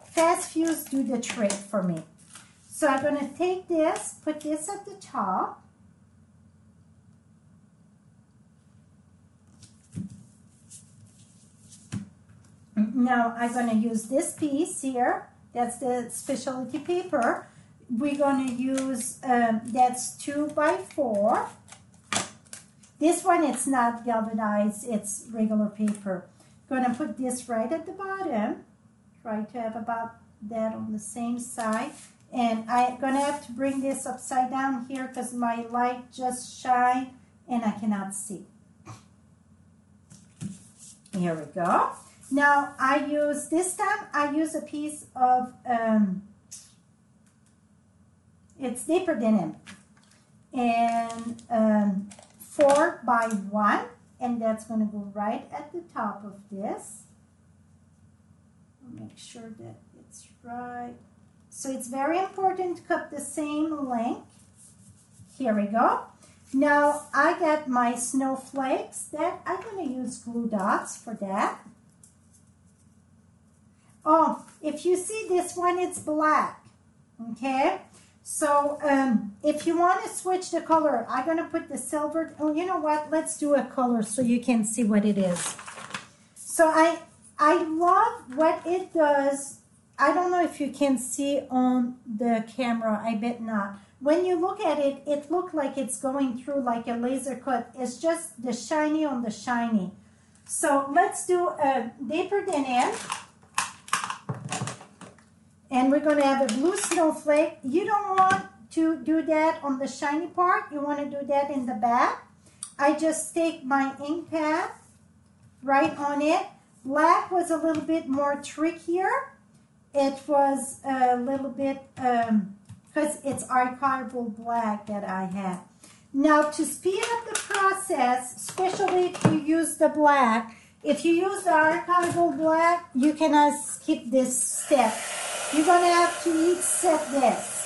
fast fuse do the trick for me. So I'm going to take this, put this at the top. Now I'm going to use this piece here. That's the specialty paper. We're going to use, that's 2 by 4. This one, it's not galvanized, it's regular paper. Going to put this right at the bottom. Try to have about that on the same side. And I'm going to have to bring this upside down here because my light just shine and I cannot see. Here we go. Now this time I use a piece of, it's deeper denim. And 4 by 1. And that's going to go right at the top of this. Make sure that it's right. So it's very important to cut the same length. Here we go. Now I got my snowflakes that I'm going to use glue dots for that. Oh, if you see this one, it's black. Okay. So if you want to switch the color, I'm going to put the silver. Oh, you know what? Let's do a color so you can see what it is. So I love what it does. I don't know if you can see on the camera. I bet not. When you look at it, it looks like it's going through like a laser cut. It's just the shiny on the shiny. So let's do a deeper denim. And we're going to have a blue snowflake. You don't want to do that on the shiny part. You want to do that in the back. I just take my ink pad right on it. Black was a little bit more trickier. It was a little bit, because it's archival black that I have. Now to speed up the process, especially if you use the black, if you use the archival black, you cannot skip this step. You're going to have to heat set this.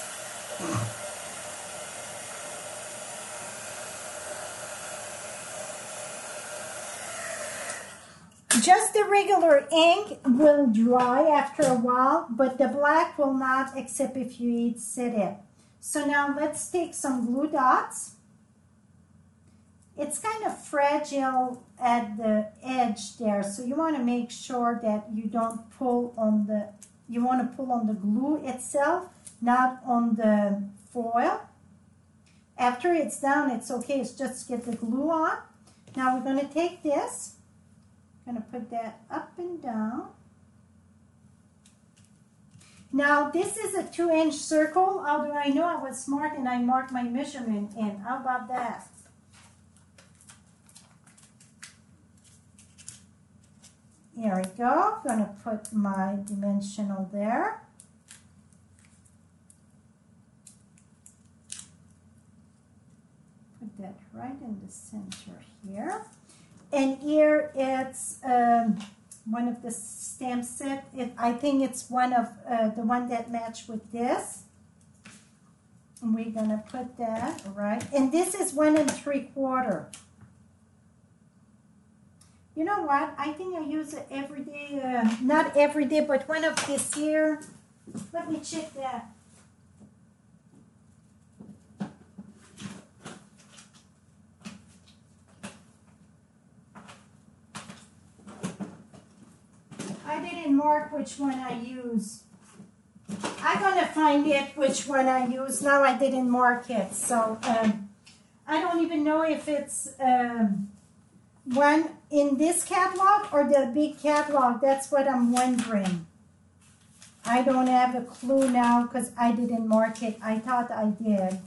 Just the regular ink will dry after a while, but the black will not, except if you heat set it. So now let's take some glue dots. It's kind of fragile at the edge there, so you want to make sure that you don't pull on the, you want to pull on the glue itself, not on the foil. After it's down, it's okay, it's just get the glue on. Now we're going to take this. I'm going to put that up and down. Now this is a 2-inch circle. How do I know? I was smart and I marked my measurement in. How about that? Here we go. I'm going to put my dimensional there. put that right in the center here. And here it's one of the stamp set. I think it's one of the one that match with this. And we're gonna put that right. And this is 1 3/4. You know what? I think I use it every day. Not every day, but one of this here. Let me check that. I didn't mark which one I use. I'm gonna find it which one I use. Now I didn't mark it, so I don't even know if it's one in this catalog or the big catalog. That's what I'm wondering. I don't have a clue now because I didn't mark it. I thought I did.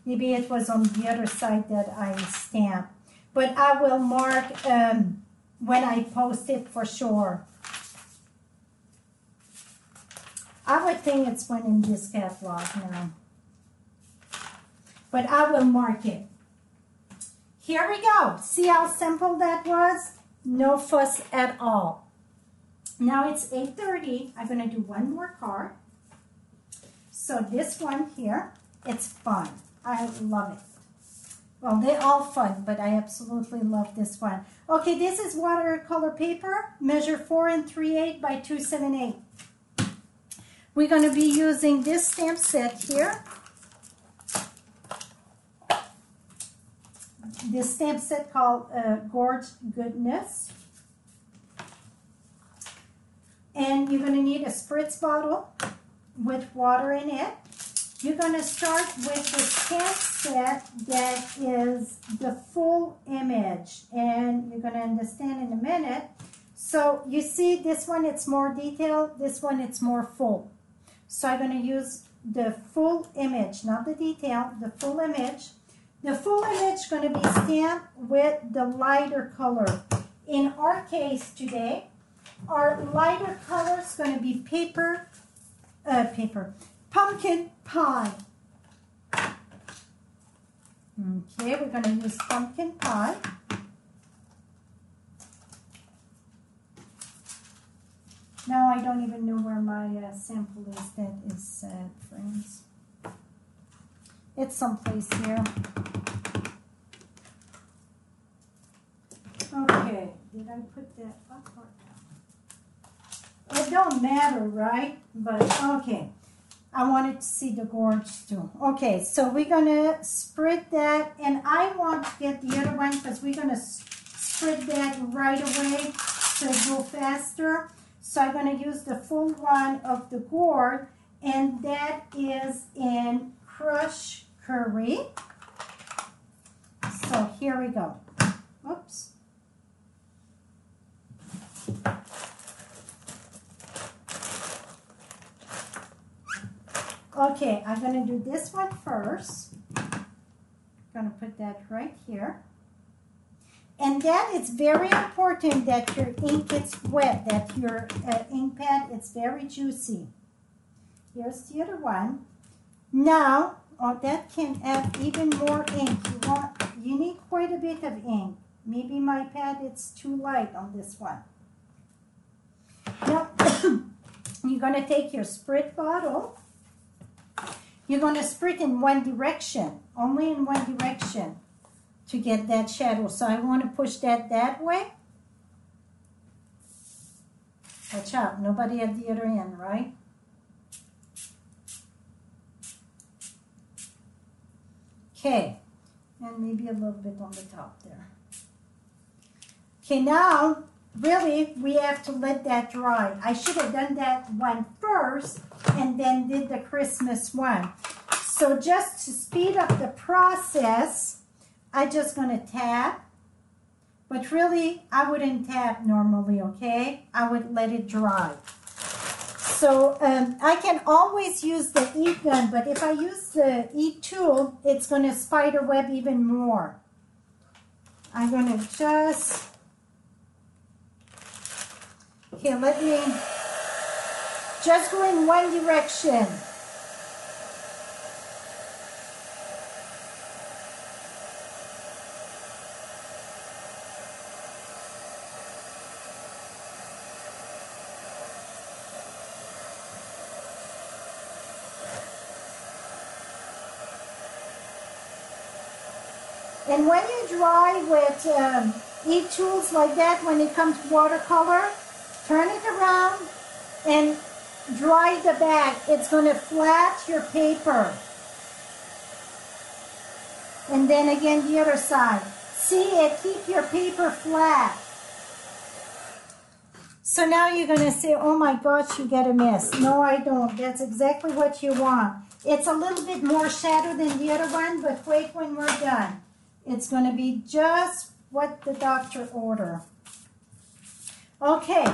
Maybe it was on the other side that I stamped. But I will mark when I post it for sure. I would think it's one in this catalog now. But I will mark it. Here we go. See how simple that was? No fuss at all. Now it's 8:30. I'm going to do one more card. So this one here, it's fun. I love it. Well, they're all fun, but I absolutely love this one. Okay, this is watercolor paper. Measure 4 3/8 by 278. We're going to be using this stamp set here. This stamp set called Gorge Goodness. And you're going to need a spritz bottle with water in it. You're going to start with the stamp set that is the full image. And you're going to understand in a minute. So you see this one, it's more detailed. This one, it's more full. So I'm going to use the full image, not the detail, the full image. The full image is going to be stamped with the lighter color. In our case today, our lighter color is going to be pumpkin pie. Okay, we're going to use pumpkin pie. Now I don't even know where my sample is. That is sad, friends. It's someplace here. Okay, did I put that up or down? It don't matter, right? But okay, I wanted to see the gorge too. Okay, so we're gonna spread that, and I want to get the other one because we're gonna spread that right away so it go faster. So I'm going to use the full one of the gourd, and that is in crushed curry. So here we go. Oops. Okay, I'm going to do this one first. I'm going to put that right here. And that is very important that your ink is wet, that your ink pad is very juicy. Here's the other one. Now, that can add even more ink. You need quite a bit of ink. Maybe my pad is too light on this one. Now, you're going to take your sprit bottle. You're going to sprit in one direction, only in one direction, to get that shadow. So I want to push that way. Watch out, nobody at the other end, right? Okay, and maybe a little bit on the top there. Okay, now, really, we have to let that dry. I should have done that one first and then did the Christmas one. So just to speed up the process, I'm just going to tap, but really I wouldn't tap normally, okay? I would let it dry. So I can always use the heat gun, but if I use the heat tool, it's going to spider web even more. I'm going to just, okay, let me just go in one direction. And when you dry with e-tools like that, when it comes to watercolor, turn it around and dry the back. It's going to flat your paper. And then again the other side. See, it keeps your paper flat. So now you're going to say, oh my gosh, you get a mess. No, I don't. That's exactly what you want. It's a little bit more shadow than the other one, but wait when we're done. It's going to be just what the doctor ordered. Okay,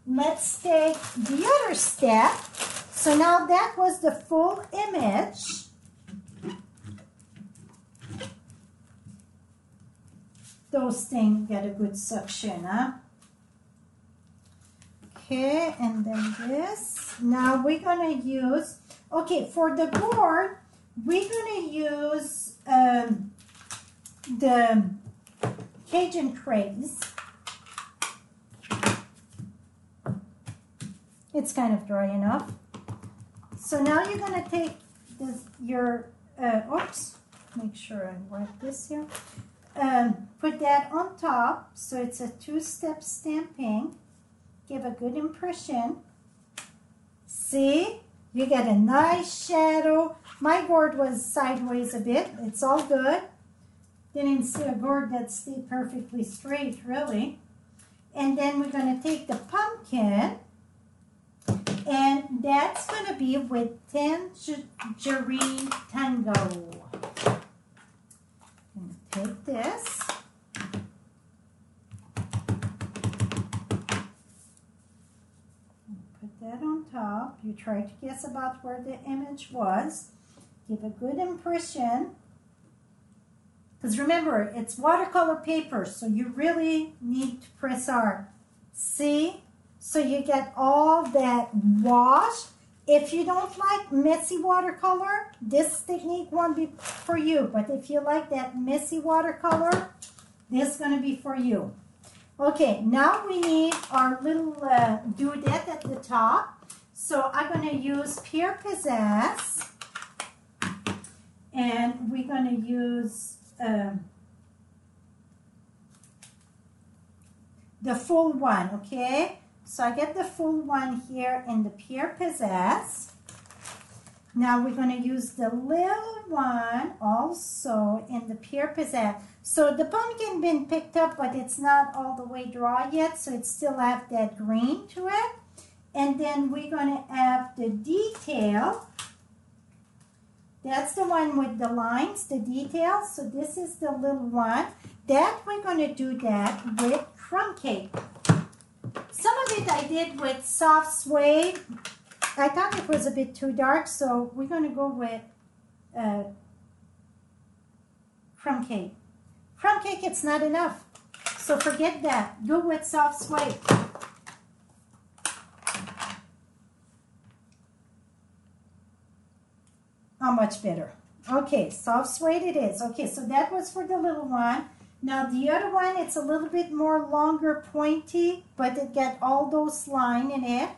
let's take the other step. So now that was the full image. Those things get a good suction, huh? Okay, and then this. Now we're going to use, okay, for the board, we're going to use the Cajun craze. It's kind of dry enough. So now you're going to take this, your, oops, make sure I wipe this here. Put that on top, so it's a two-step stamping. Give a good impression. See? You get a nice shadow. My board was sideways a bit. It's all good. Didn't see a board that stayed perfectly straight, really. And then we're going to take the pumpkin, and that's going to be with Tangerine Tango. I'm going to take this. Put that on top. You try to guess about where the image was. Give a good impression. Because remember, it's watercolor paper, so you really need to press hard. See? So you get all that wash. If you don't like messy watercolor, this technique won't be for you. But if you like that messy watercolor, this is going to be for you. Okay, now we need our little doodad at the top. So I'm going to use Pure Pizzazz. And we're going to use the full one, okay? So I get the full one here in the Pure Pizzazz. Now we're going to use the little one also in the Pure Pizzazz. So the pumpkin been picked up, but it's not all the way dry yet, so it still have that green to it. And then we're going to have the detail. That's the one with the lines, the details. So this is the little one. That we're going to do that with crumb cake. Some of it I did with soft suede. I thought it was a bit too dark, so we're going to go with crumb cake. Crumb cake, it's not enough. So forget that. Go with soft suede. How much better? Okay, soft suede it is. Okay, so that was for the little one. Now the other one, it's a little bit more longer, pointy, but it got all those lines in it.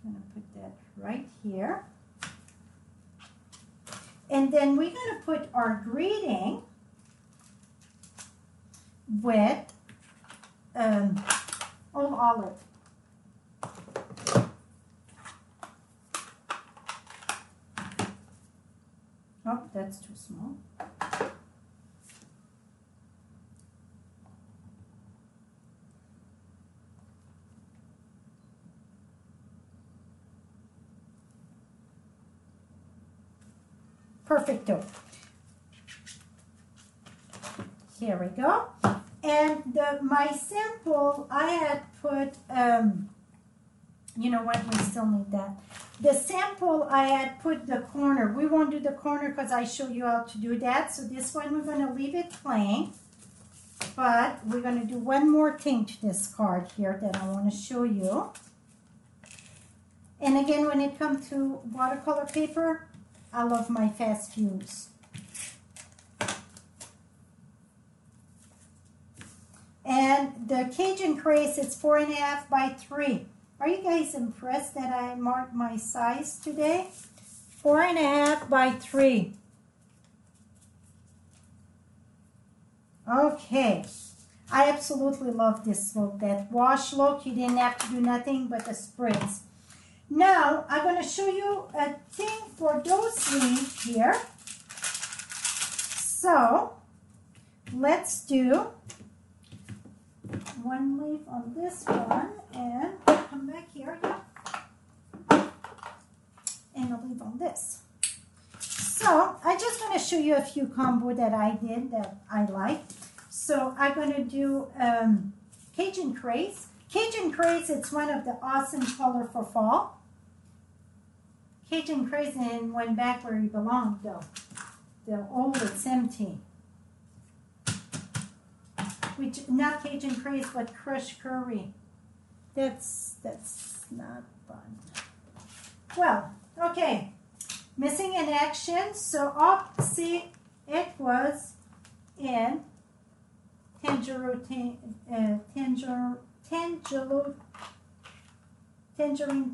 I'm going to put that right here. And then we're going to put our greeting with Old Olive. Oh, that's too small. Perfecto. Here we go. And my sample, I had put, you know what, we still need that. The sample, I had put the corner. We won't do the corner because I showed you how to do that. So this one, we're going to leave it plain. But we're going to do one more thing to this card here that I want to show you. And again, when it comes to watercolor paper, I love my fast fuse. And the Cajun Craze, it's 4.5 by 3. Are you guys impressed that I marked my size today? 4.5 by 3. Okay. I absolutely love this look. That wash look, you didn't have to do nothing but the spritz. Now, I'm going to show you a thing for those leaves here. So, let's do one leaf on this one and come back here. And a leaf on this. So, I just want to show you a few combo that I did that I like. So, I'm going to do Cajun Craze. Cajun Craze, it's one of the awesome color for fall. Cajun Craze and went back where he belonged though. The old, it's empty. Which, not Cajun Craze, but crushed curry. That's not fun. Well, okay. Missing in action. So up, see, it was in Tangerine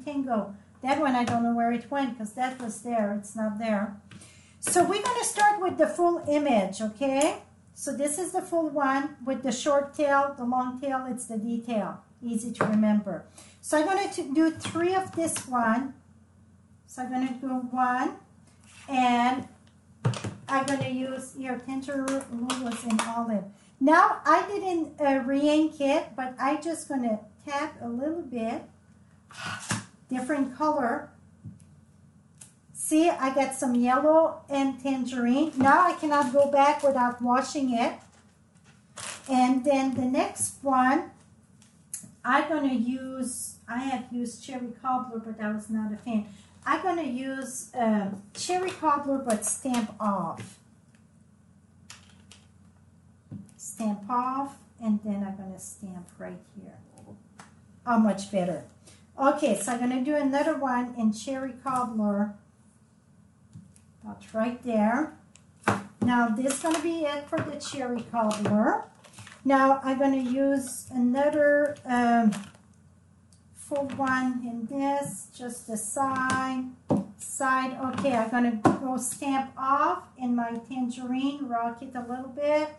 Tango. That one I don't know where it went because that was there. It's not there. So we're going to start with the full image, okay? So this is the full one with the short tail, the long tail, it's the detail. Easy to remember. So I'm going to do 3 of this one. So I'm going to do 1 and I'm going to use here Tangerine was in olive. Now I didn't re-ink it, but I'm just going to tap a little bit, different color. See, I got some yellow and tangerine. Now I cannot go back without washing it. And then the next one, I'm going to use, I have used cherry cobbler, but I was not a fan. I'm going to use cherry cobbler, but stamp off. Stamp off, and then I'm going to stamp right here. How much better. Okay, so I'm going to do another one in cherry cobbler. That's right there. Now this is going to be it for the cherry cobbler. Now I'm going to use another full one in this, just the side. Okay, I'm going to go stamp off in my tangerine, rock it a little bit.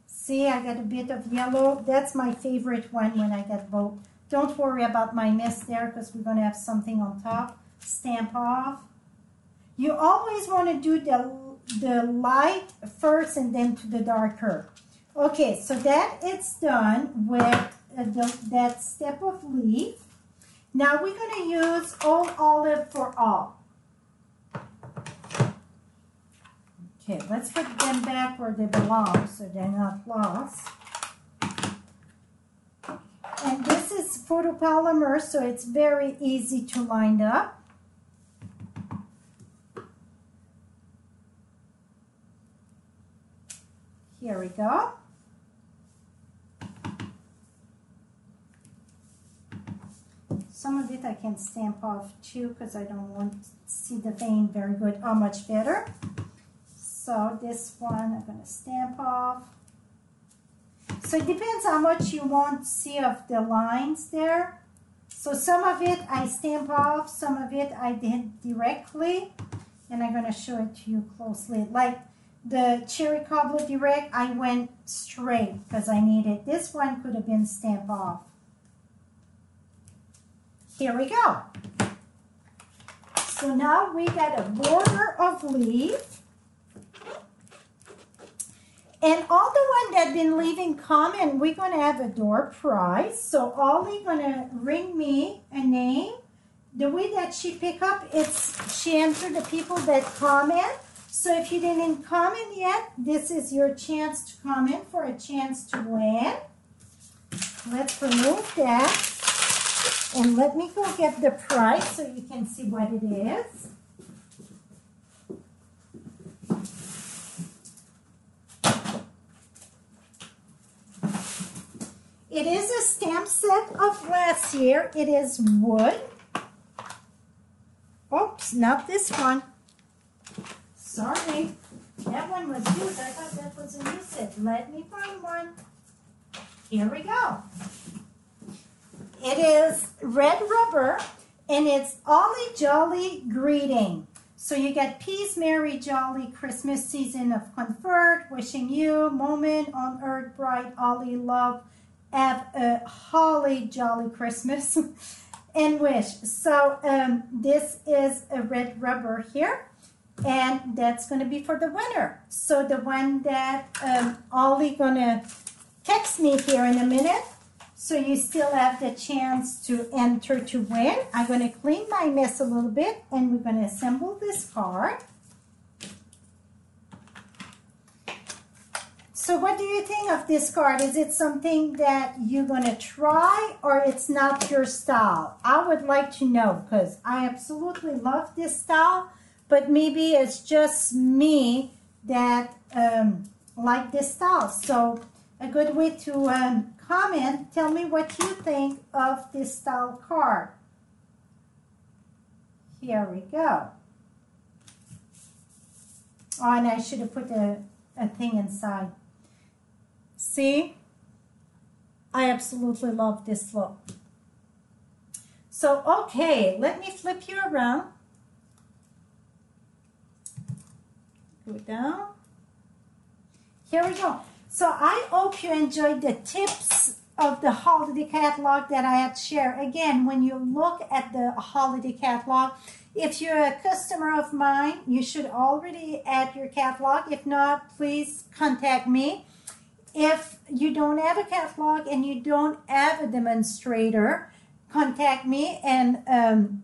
See, I got a bit of yellow. That's my favorite one when I get both. Don't worry about my mess there because we're going to have something on top. Stamp off. You always want to do the light first and then to the darker. Okay, so that it's done with that step of leaf. Now we're going to use Old Olive for All. Okay, let's put them back where they belong so they're not lost. And this is photopolymer, so it's very easy to line up. Here we go. Some of it I can stamp off too because I don't want to see the vein very good. How much better? So this one I'm going to stamp off. So it depends how much you want to see of the lines there. So some of it I stamp off, some of it I did directly. And I'm going to show it to you closely. Like the cherry cobbler direct, I went straight because I needed. This one could have been stamped off. Here we go. So now we got a border of leaf. And all the one that been leaving comment, we're going to have a door prize. So Ollie going to ring me a name. The way that she pick up, she entered the people that comment. So if you didn't comment yet, this is your chance to comment for a chance to win. Let's remove that. And let me go get the price so you can see what it is. It is a stamp set of last year. It is wood. Oops, not this one. Sorry. That one was used. I thought that was a new set. Let me find one. Here we go. It is red rubber, and it's Ollie Jolly Greeting. So you get peace, merry, jolly Christmas season of comfort. Wishing you moment on earth bright, Ollie love. Have a holly jolly Christmas and wish. So this is a red rubber here, and that's going to be for the winner. So the one that Ollie gonna text me here in a minute. So you still have the chance to enter to win. I'm going to clean my mess a little bit, and we're going to assemble this card. So what do you think of this card? Is it something that you're going to try, or it's not your style? I would like to know, because I absolutely love this style, but maybe it's just me that like this style. So a good way to comment, tell me what you think of this style card. Here we go. Oh, and I should have put a thing inside. See? I absolutely love this look. So, okay, let me flip you around. Go down. Here we go. So I hope you enjoyed the tips of the holiday catalog that I had shared. Again, when you look at the holiday catalog, if you're a customer of mine, you should already add your catalog. If not, please contact me. If you don't have a catalog and you don't have a demonstrator, contact me, and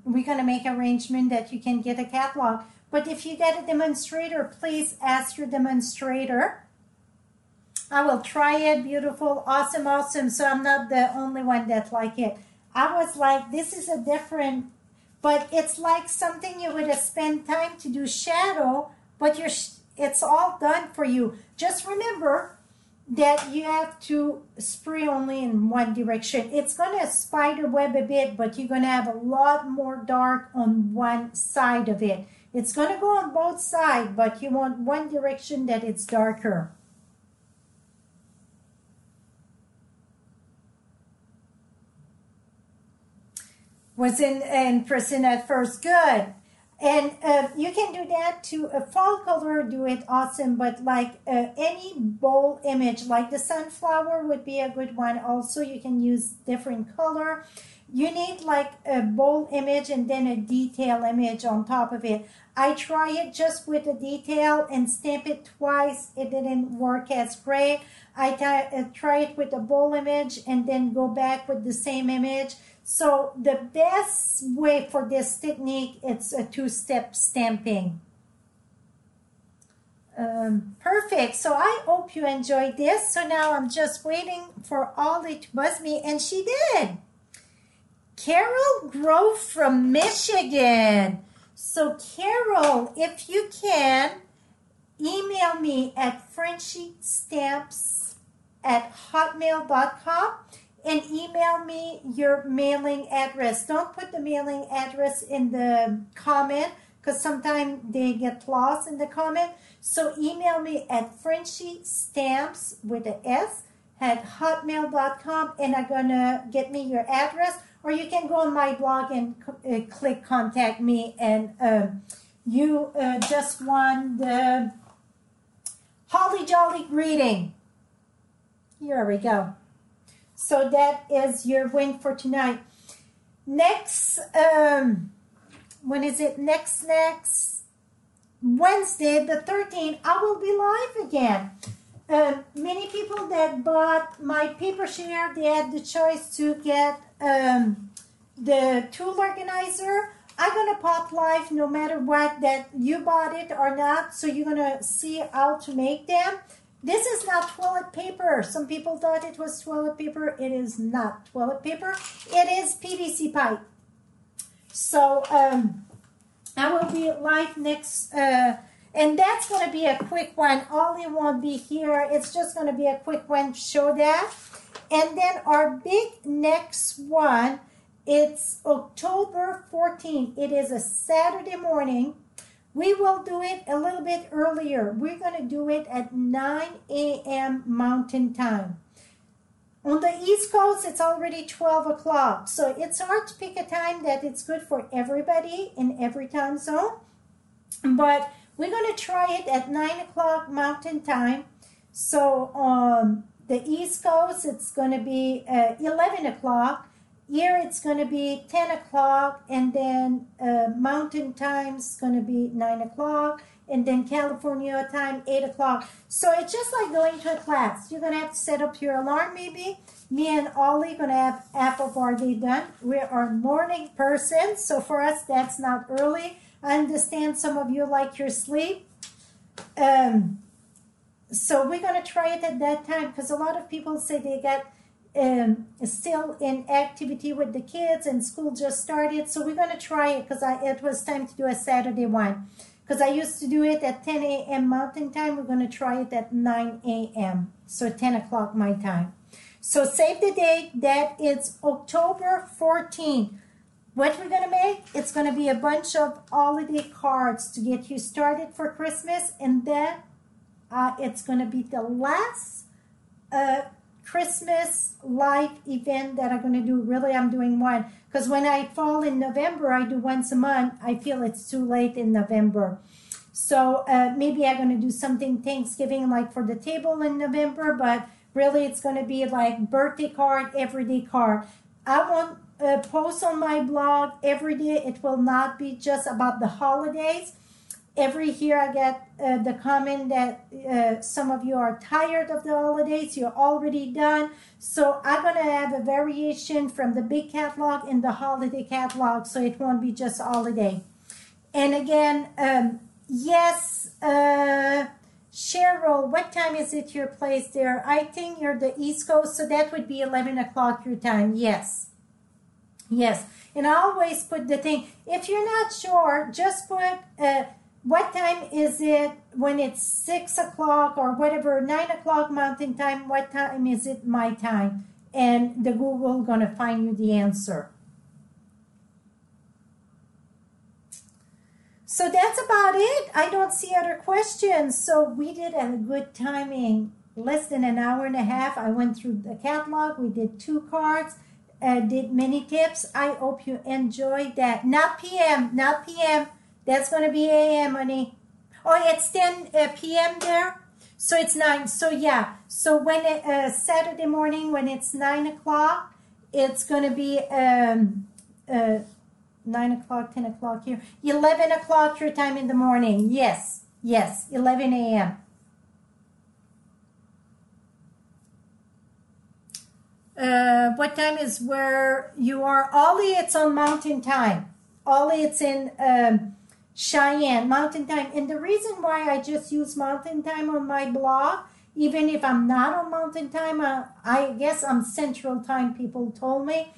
we're going to make arrangement that you can get a catalog. But if you get a demonstrator, please ask your demonstrator. I will try it. Beautiful, awesome, awesome. So I'm not the only one that like it. I was like, this is a different, but it's like something you would have spent time to do shadow, but it's all done for you. Just remember that you have to spray only in one direction. It's going to spider web a bit, but you're going to have a lot more dark on one side of it. It's going to go on both sides, but you want one direction that it's darker. Was in person at first, good. And you can do that to a fall color, do it awesome, but like any bold image, like the sunflower would be a good one. Also, you can use different color. You need like a bold image and then a detail image on top of it. I try it just with a detail and stamp it twice. It didn't work as great. I try it with a bold image and then go back with the same image. So the best way for this technique, it's a two-step stamping. Perfect. So I hope you enjoyed this. So now I'm just waiting for Ollie to buzz me, and she did. Carol Grove from Michigan. So Carol, if you can, email me at FrenchieStamps@hotmail.com. and email me your mailing address. Don't put the mailing address in the comment, because sometimes they get lost in the comment. So email me at FrenchieStamps with an S @hotmail.com, and I'm gonna get me your address, or you can go on my blog and click contact me, and you just won the Holly Jolly greeting. Here we go. So that is your win for tonight. Next, when is it? Next Wednesday, the 13th, I will be live again. Many people that bought my paper share, they had the choice to get the tool organizer. I'm going to pop live no matter what, that you bought it or not. So you're going to see how to make them. This is not toilet paper. Some people thought it was toilet paper. It is not toilet paper. It is PVC pipe. So I will be live next, and that's going to be a quick one. Ollie won't be here. It's just going to be a quick one to show that. And then our big next one, it's October 14th. It is a Saturday morning. We will do it a little bit earlier. We're going to do it at 9 a.m. Mountain Time. On the East Coast, it's already 12 o'clock. So it's hard to pick a time that it's good for everybody in every time zone. But we're going to try it at 9 o'clock Mountain Time. So on the East Coast, it's going to be 11 o'clock. Here it's going to be 10 o'clock, and then Mountain Time is going to be 9 o'clock, and then California time 8 o'clock. So it's just like going to a class. You're going to have to set up your alarm maybe. Me and Ollie going to have half of our day done. We are morning persons, so for us that's not early. I understand some of you like your sleep. So we're going to try it at that time, because a lot of people say they got still in activity with the kids and school just started. So we're going to try it, because it was time to do a Saturday one. Because I used to do it at 10 a.m. Mountain Time. We're going to try it at 9 a.m. So 10 o'clock my time. So save the date. That is October 14th. What we're going to make, it's going to be a bunch of holiday cards to get you started for Christmas. And then it's going to be the last Christmas live event that I'm going to do. Really, I'm doing one. Because when I fall in November, I do once a month. I feel it's too late in November. So maybe I'm going to do something Thanksgiving like for the table in November. But really, it's going to be like birthday card, everyday card. I won't post on my blog every day. It will not be just about the holidays. Every year I get the comment that some of you are tired of the holidays. You're already done. So I'm going to have a variation from the big catalog and the holiday catalog. So it won't be just holiday. And again, yes, Cheryl, what time is it your place there? I think you're the East Coast. So that would be 11 o'clock your time. Yes. Yes. And I always put the thing. If you're not sure, just put... what time is it when it's 6 o'clock or whatever, 9 o'clock Mountain Time? What time is it my time? And the Google going to find you the answer. So that's about it. I don't see other questions. So we did a good timing. Less than an hour and a half. I went through the catalog. We did 2 cards. Did many tips. I hope you enjoyed that. Not PM. Not PM. That's going to be AM, honey. Oh, it's 10 p.m. there. So it's 9. So, yeah. So when Saturday morning, when it's 9 o'clock, it's going to be 9 o'clock, 10 o'clock here. 11 o'clock your time in the morning. Yes. Yes. 11 a.m. What time is where you are? Ollie, it's on Mountain Time. Ollie, it's in... Cheyenne, Mountain Time. And the reason why I just use Mountain Time on my blog, even if I'm not on Mountain Time, I guess I'm Central Time, people told me.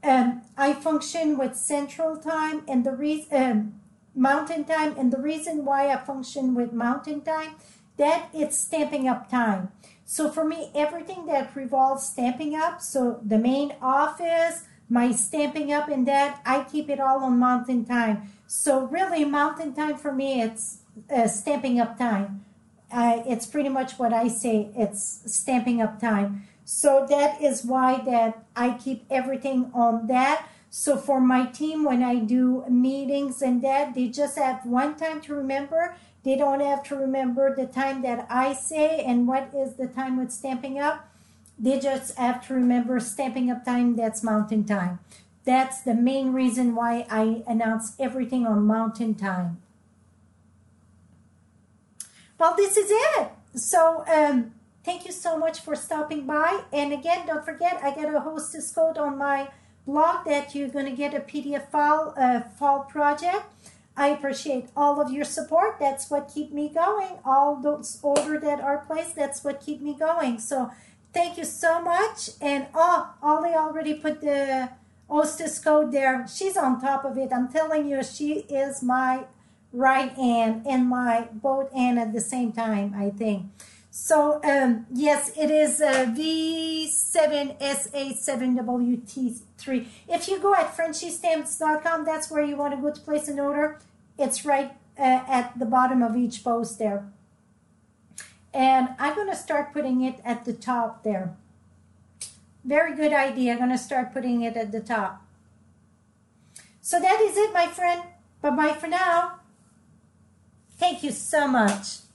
I function with Central Time and the reason Mountain Time, and the reason why I function with Mountain Time, that it's Stampin' Up time. So for me, everything that revolves Stampin' Up, so the main office, my Stampin' Up and that, I keep it all on Mountain Time. So really, Mountain Time for me, it's Stampin' Up time. It's pretty much what I say. It's Stampin' Up time. So that is why that I keep everything on that. So for my team, when I do meetings and that, they just have one time to remember. They don't have to remember the time that I say and what is the time with Stampin' Up. They just have to remember Stampin' Up time. That's Mountain Time. That's the main reason why I announce everything on Mountain Time. Well, this is it. So thank you so much for stopping by. And again, don't forget, I got a hostess code on my blog that you're going to get a PDF file, fall project. I appreciate all of your support. That's what keep me going. All those orders that are placed, that's what keep me going. So thank you so much. And Ollie already put the hostess code there. She's on top of it. I'm telling you, she is my right hand and my both hand at the same time, I think. So, yes, it is V7SA7WT3. If you go at FrenchieStamps.com, that's where you want to go to place an order. It's right at the bottom of each post there. And I'm going to start putting it at the top there. Very good idea. I'm going to start putting it at the top. So that is it, my friend. Bye-bye for now. Thank you so much.